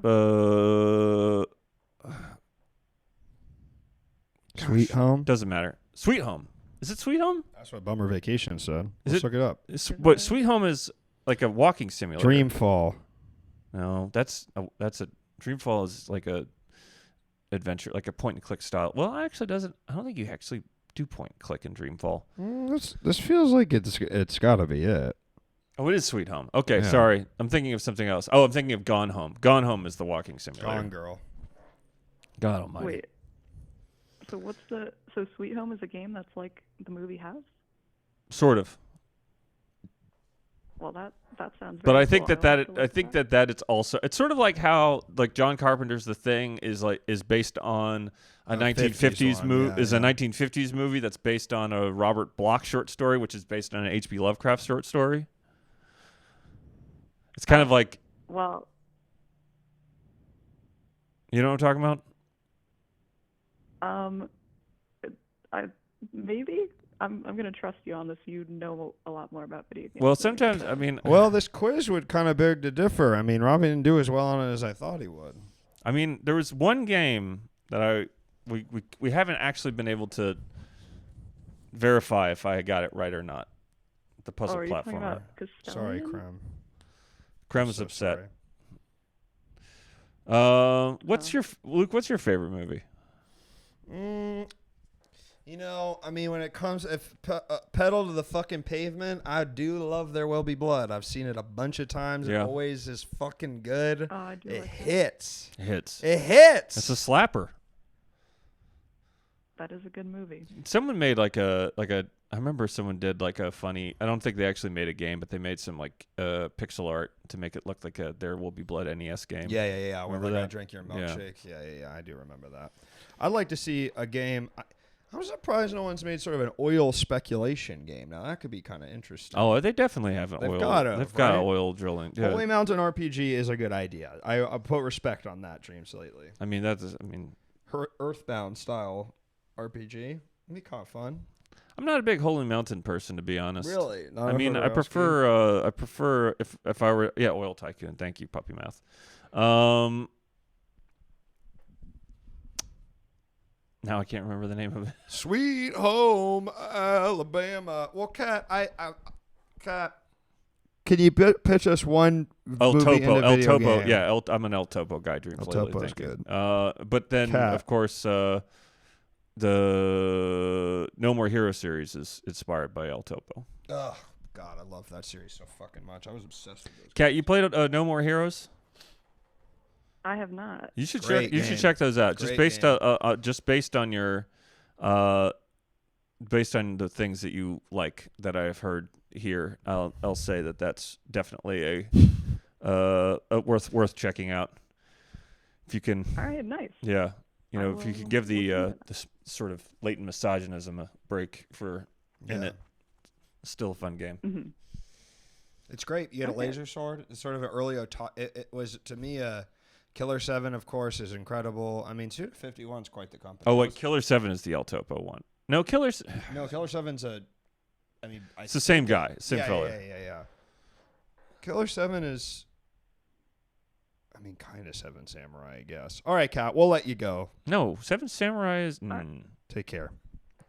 Sweet Home? doesn't matter. Sweet Home. Is it Sweet Home? That's what Bummer Vacation said. Is Let's it- look it up. But Sweet Home is like a walking simulator. Dreamfall. No, that's a Dreamfall is like a adventure, like a point and click style. Well, it actually doesn't. I don't think you actually do point and click in Dreamfall. This feels like it's got to be it. Oh, it is Sweet Home. Okay, Yeah. sorry. I'm thinking of something else. Oh, I'm thinking of Gone Home. Gone Home is the walking simulator. Gone Girl. God almighty. Wait, So Sweet Home is a game that's like the movie has? Sort of. Well, that sounds. But Very I think cool. I think that it's also, it's sort of like how like John Carpenter's The Thing is based on a 1950s movie, a 1950s movie that's based on a Robert Bloch short story, which is based on an H.P. Lovecraft short story. It's kind of like, well, you know what I'm talking about? Maybe I'm gonna trust you on this. You know a lot more about video games. Well, sometimes I mean, well, this quiz would kind of beg to differ. I mean, Robby didn't do as well on it as I thought he would. I mean, there was one game that we haven't actually been able to verify if I got it right or not. The puzzle are you talking platformer. about Sorry, Krem. Krem's so upset. Sorry. What's your Luke? What's your favorite movie? You know, I mean, when it comes, if pedal to the fucking pavement, I do love There Will Be Blood. I've seen it a bunch of times. Yeah. It always is fucking good. I do It like hits. It hits. It hits. It's a slapper. That is a good movie. Someone made like a. I remember someone did like a funny. I don't think they actually made a game, but they made some like pixel art to make it look like a There Will Be Blood NES game. Yeah. Where Remember they're gonna that? drink your milkshake. Yeah. I do remember that. I'd like to see a game. I'm surprised no one's made sort of an oil speculation game. Now that could be kind of interesting. Oh, they definitely have an They've oil. gotta, They've got right? oil drilling. Yeah. Holy Mountain RPG is a good idea. I put respect on that, Dreams lately. I mean that's. I mean, Earthbound style RPG. It'd be kind of fun. I'm not a big Holy Mountain person, to be honest. Really? I mean, I prefer if I were Oil Tycoon. Thank you, Puppy Mouth. Now I can't remember the name of it. Sweet Home Alabama. Well, Kat, Kat, can you pitch us one movie in a El video Topo. game? Yeah, I'm an El Topo guy. Dreams El lately. Topo's Thank you. good. But then Kat. of course the No More Hero series is inspired by El Topo. Oh God, I love that series so fucking much. I was obsessed with those. Kat, you played No More Heroes? I have not. You should Great check. You should game. check those out. Great Just based on your, based on the things that you like that I have heard here. I'll say that that's definitely a worth checking out. If you can. All right, nice. Yeah, you know, if you could give the look into this sort of latent misogynism a break for in Yeah. it. Still a fun game. Mm-hmm. It's great. You get a laser sword. It's sort of an early. It was to me Killer 7, of course, is incredible. I mean, Suda 51 is quite the company. Oh wait, Killer 7 is the El Topo one. No, Killer 7's a. I mean, it's the same guy, same fella. Yeah. Killer 7 is. I mean, kind of Seven Samurai, I guess. All right, Kat, we'll let you go. No, Seven Samurai is. Take care.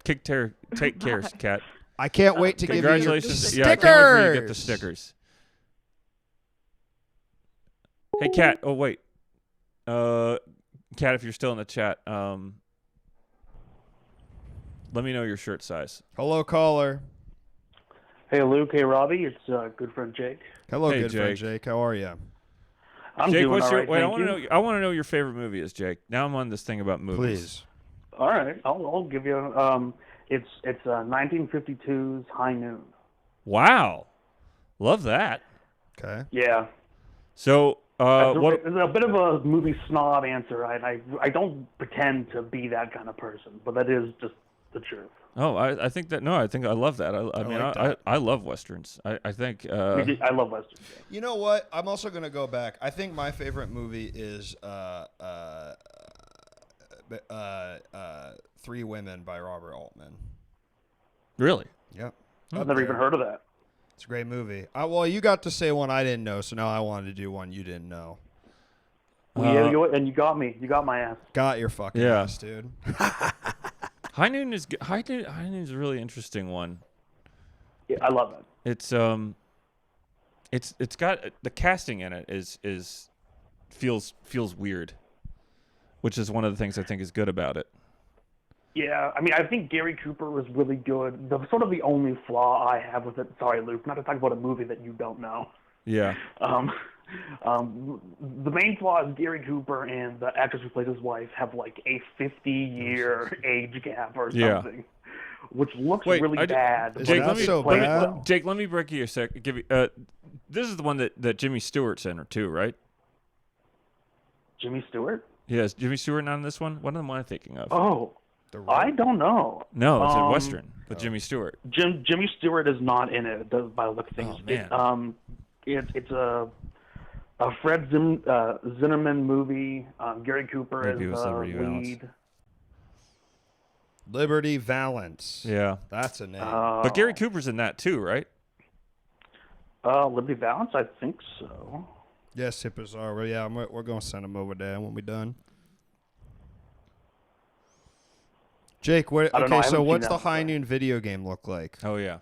Take care, Kat. I can't wait to give you your Congratulations! stickers. Yeah, I can't wait for you to get the stickers. Hey, Kat. Oh wait, Kat, if you're still in the chat, let me know your shirt size. Hello, caller. Hey, Luke. Hey, Robby. It's good friend Jake. Hello, Hey, good friend Jake. Jake. How are you? I'm Jake, doing what's all your? right, Wait, I thank want to you. know. I want to know your favorite movie is, Jake. Now I'm on this thing about movies. Please. All right, I'll give you. It's 1952's High Noon. Wow, love that. Okay. Yeah. So, what? It's a bit of a movie snob answer. I don't pretend to be that kind of person, but that is just the truth. Oh, I think that. No, I think I love that. I mean, like that. I love westerns. I think. I love westerns. Yeah. You know what? I'm also going to go back. I think my favorite movie is Three Women by Robert Altman. Really? Yep. I've never even heard of that. It's a great movie. Well, you got to say one I didn't know, so now I wanted to do one you didn't know. Yeah, and you got me. You got my ass. Got your fucking Yeah. ass, dude. High Noon is High Noon is a really interesting one. Yeah, I love it. It's got the casting in it feels weird, which is one of the things I think is good about it. Yeah, I mean, I think Gary Cooper was really good. The only flaw I have with it. Sorry, Luke, not to talk about a movie that you don't know. Yeah. The main flaw is Gary Cooper and the actress who plays his wife have like a 50-year age gap or something, which looks really bad. Jake, Jake, let me break you a sec. This is the one that Jimmy Stewart's in, too, right? Jimmy Stewart? Yeah, is Jimmy Stewart not in this one? What am I thinking of? Oh, I don't know. No, it's a Western with Jimmy Stewart. Jimmy Stewart is not in it by the look of things. Oh, man. It's a Fred Zinnemann movie. Gary Cooper is the lead. Liberty Valance. Yeah. That's a name. But Gary Cooper's in that too, right? Liberty Valance? I think so. Yes, Hip Bizarre. Well, yeah, we're going to send him over there when we're done. Jake, what's the High Noon video game look like? Oh, yeah.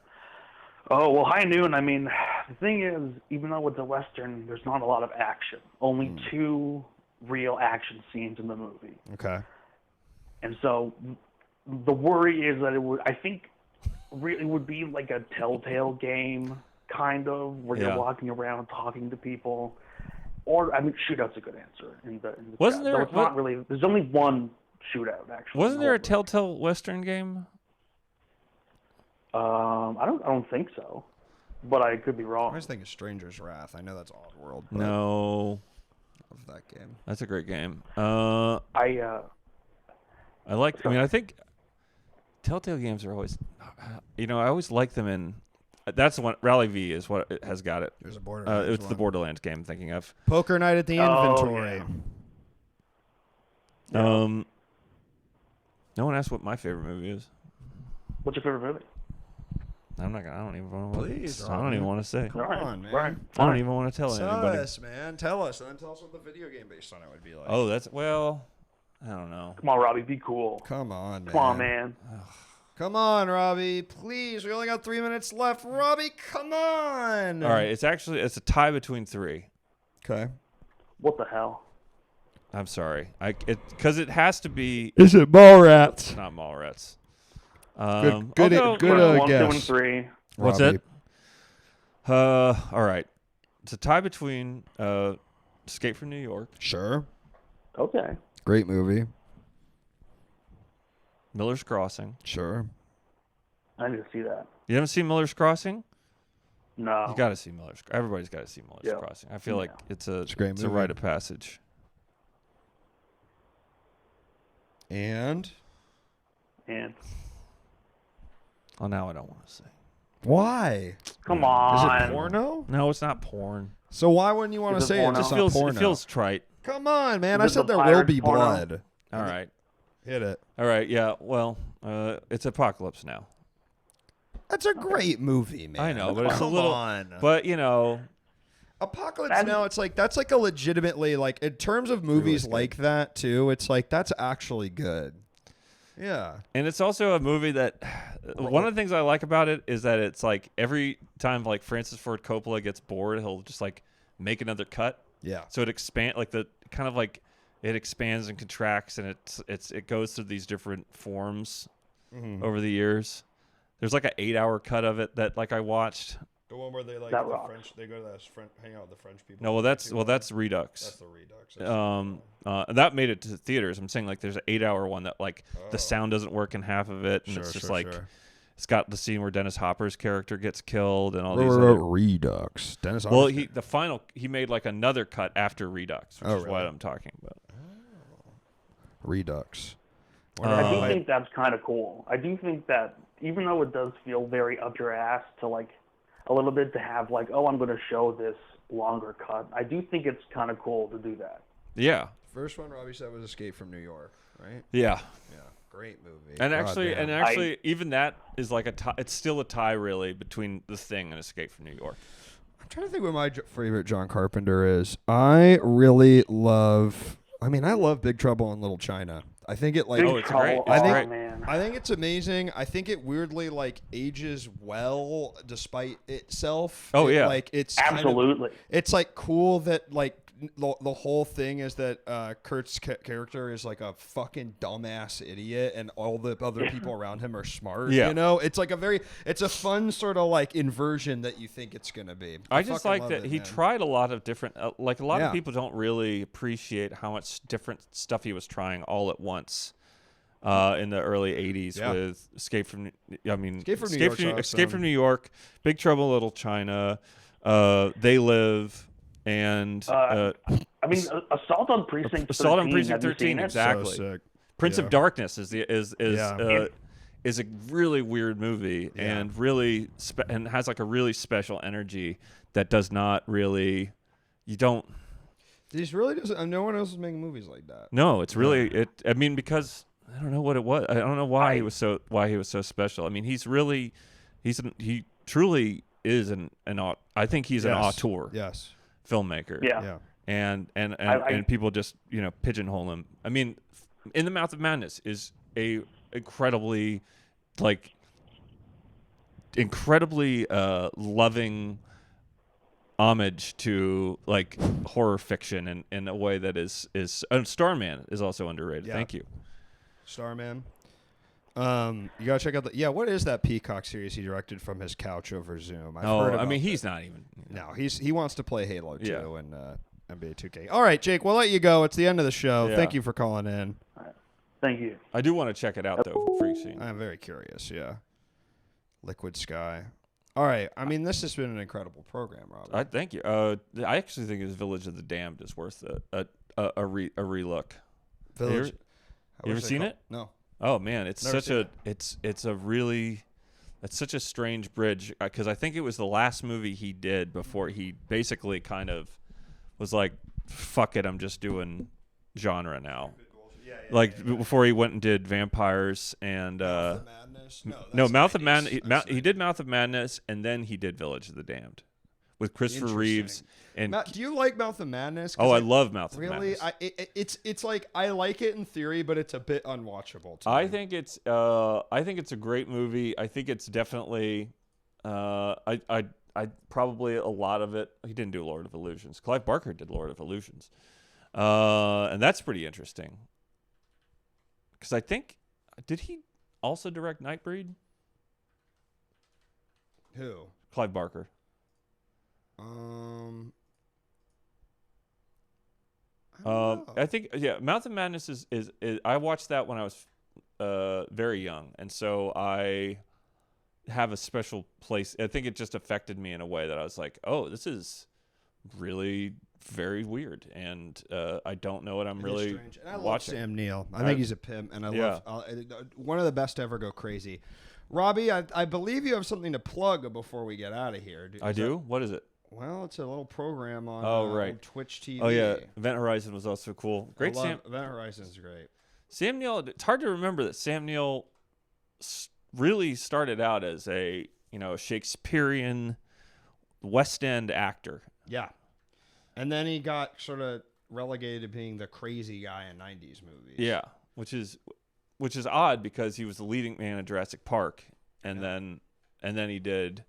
Oh, well, High Noon, I mean, the thing is, even though it's a Western, there's not a lot of action. Only 2 real action scenes in the movie. Okay. And so the worry is that it would be like a Telltale game, kind of, where you're walking around talking to people. Or, I mean, shootout's a good answer. Wasn't there? It's not really. There's only one shootout, actually. Wasn't there a Telltale Western game? I don't think so, but I could be wrong. I was thinking Stranger's Wrath. I know that's Oddworld. No. Love that game. That's a great game. I think Telltale games are always, I always like them in. That's the one. Rally V is what it has got it. There's a Borderlands. It's the Borderlands game I'm thinking of. Poker Night at the Inventory. Yeah. No one asked what my favorite movie is. What's your favorite movie? I don't even want to. Please. I don't even want to say. Come on, man. Right. I don't even want to tell anybody. Tell us, man. Tell us, and then tell us what the video game based on it would be like. Oh, I don't know. Come on, Robby, be cool. Come on, man. Come on, man. Come on, Robby. Please, we only got 3 minutes left. Robby, come on. All right, it's a tie between 3. Okay. What the hell? I'm sorry. Because it has to be. Is it Mallrats? It's not Mallrats. Good 1, guess. 2, and 3. What's Robby. it? All right. It's a tie between Escape from New York. Sure. Okay. Great movie. Miller's Crossing. Sure. I need to see that. You haven't seen Miller's Crossing? No. You got to see Miller's. Everybody's got to see Miller's Crossing. I feel like it's a great movie. rite of passage. And. Oh, now I don't want to say. Why? Come on. Is it porno? No, it's not porn. So why wouldn't you want to say it? It just feels trite. Come on, man. I Is it said the there will be pirate porno? blood. All right. Hit it. All right. Yeah. Well, it's Apocalypse Now. That's a great movie, man. I know, but it's a Come little. on. But Apocalypse Now, it's like that's like a legitimately like in terms of movies like that too. It's like that's actually good. Yeah. And it's also a movie that one of the things I like about it is that it's like every time like Francis Ford Coppola gets bored, he'll just like make another cut. Yeah. So it expands and contracts, and it goes through these different forms over the years. There's like an 8-hour cut of it that like I watched. The one where they like that the rocks. French, they go to hang out with the French people. No, that's Redux. That's the Redux. That made it to theaters. I'm saying like there's an 8-hour one that like the sound doesn't work in half of it, and it's just it's got the scene where Dennis Hopper's character gets killed and all these other Redux. Dennis Well, Hopper. he made like another cut after Redux, which is really? what I'm talking about. Redux. I do think that's kind of cool. I do think that even though it does feel very up your ass to like a little bit to have like, oh, I'm going to show this longer cut. I do think it's kind of cool to do that. Yeah. First one Robby said was Escape from New York, right? Yeah. Yeah. Great movie. And actually, even that is like a tie. It's still a tie, really, between The Thing and Escape from New York. I'm trying to think what my favorite John Carpenter is. I really love. I love Big Trouble in Little China. I think it like. Oh, it's great. I think it's amazing. I think it weirdly like ages well despite itself. Oh yeah. Like it's absolutely. It's like cool that like the whole thing is that Kurt's character is like a fucking dumbass idiot, and all the other people around him are smart. Yeah. You know, it's like it's a fun sort of like inversion that you think it's gonna be. I just like that he man. tried a lot of different. Like a lot Yeah. of people don't really appreciate how much different stuff he was trying all at once. In the early '80s with Escape from New York, Big Trouble in Little China, They Live, and Assault on Precinct 13. Assault on Precinct Have you 13, seen it? exactly. So sick. Prince of Darkness is a really weird movie and really and has like a really special energy that does not really These really doesn't. No one else is making movies like that. No, it's really it. I mean, because I don't know what it was. I don't know why he was so special. I mean, he truly is I think he's an auteur. Yes. Filmmaker. Yeah. And people just pigeonhole him. I mean, In the Mouth of Madness is a incredibly loving homage to like horror fiction in a way that is Starman is also underrated. Thank you. Starman. You gotta check out what is that Peacock series he directed from his couch over Zoom? He's not even. No, he wants to play Halo 2 and NBA 2K. All right, Jake, we'll let you go. It's the end of the show. Yeah. Thank you for calling in. Thank you. I do want to check it out though. Freak Scene. I'm very curious. Yeah. Liquid Sky. All right. I mean, this has been an incredible program, Rob. Thank you. I actually think his Village of the Damned is worth a relook. Village. You ever seen it? No. Oh man, it's Never such seen it's such a strange bridge because I think it was the last movie he did before he basically kind of was like, fuck it, I'm just doing genre now. Before he went and did Vampires and Mouth of Madness? Mouth of Madness. He did Mouth of Madness and then he did Village of the Damned with Christopher Reeves. And do you like Mouth of Madness? I love Mouth of Madness. Really, it's like I like it in theory, but it's a bit unwatchable. I think it's a great movie. I think it's definitely I probably a lot of it. He didn't do Lord of Illusions. Clive Barker did Lord of Illusions, and that's pretty interesting. Because I think did he also direct Nightbreed? Who? Clive Barker. I think Mouth of Madness is I watched that when I was very young, and so I have a special place. I think it just affected me in a way that I was like, oh, this is really very weird, and I don't know what I'm really strange. And I love watching. Sam Neill. I think he's a pimp, and I love one of the best to ever go crazy. Robbie, I believe you have something to plug before we get out of here. I do? What is it? Well, it's a little program on Twitch TV. Oh, yeah. Event Horizon was also cool. Great. Event Horizon is great. Sam Neill, it's hard to remember that Sam Neill really started out as a Shakespearean West End actor. Yeah. And then he got sort of relegated to being the crazy guy in 90s movies. Yeah, which is odd because he was the leading man in Jurassic Park, and then he did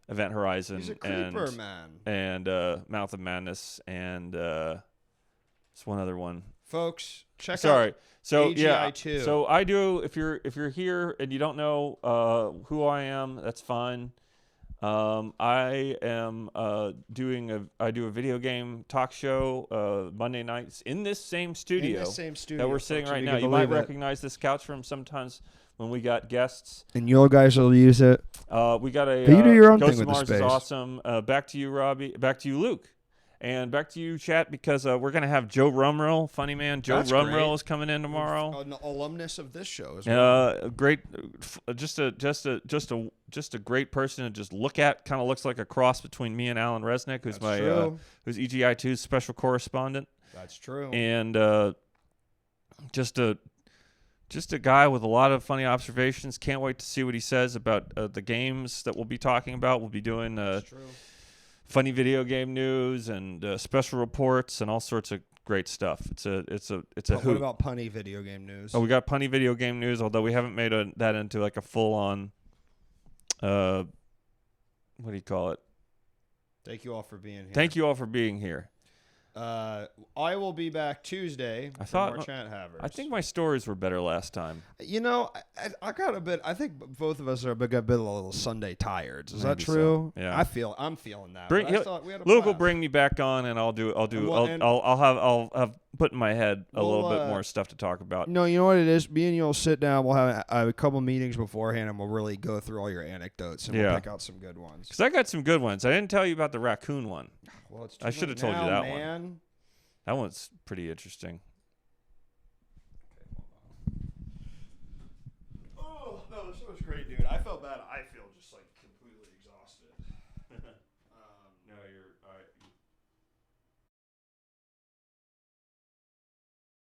Event Horizon. He's a creeper, man. And Mouth of Madness, and it's one other one. Folks, check out AGI 2. So I do. If you're here and you don't know who I am, that's fine. I am do a video game talk show Monday nights in this same studio. That we're sitting right now. You might recognize this couch from sometimes when we got guests. And you guys will use it. We got a you do your own Ghost thing of with Mars the space. is awesome. Back to you, Robbie. Back to you, Luke. And back to you, chat, because we're gonna have Joe Rumrell, funny man. Joe Rumrell is coming in tomorrow. An alumnus of this show as well. Great, just a great person to just look at. Kind of looks like a cross between me and Alan Resnick, who's who's EGI2's special correspondent. That's true. And just a guy with a lot of funny observations. Can't wait to see what he says about the games that we'll be talking about. We'll be doing funny video game news and special reports and all sorts of great stuff. It's a hoot. What about punny video game news? Oh, we got punny video game news, although we haven't made that into like a full on what do you call it? Thank you all for being here. Thank you all for being here. I will be back Tuesday. I for thought more chant havers. I think my stories were better last time. You know, I got a bit. I think both of us are a bit a little Sunday tired. Is that Maybe true? so, yeah. I'm feeling that. Bring, but I thought we had a Luke will blast. bring me back on, and I'll have put in my head a little bit more stuff to talk about. No, you know what it is. Me and you'll sit down. We'll have a couple meetings beforehand, and we'll really go through all your anecdotes, and we'll pick out some good ones. Because I got some good ones. I didn't tell you about the raccoon one. Well, it's I should have told you that one. man. That one's pretty interesting. Oh, no, this was great, dude. I felt bad. I feel just like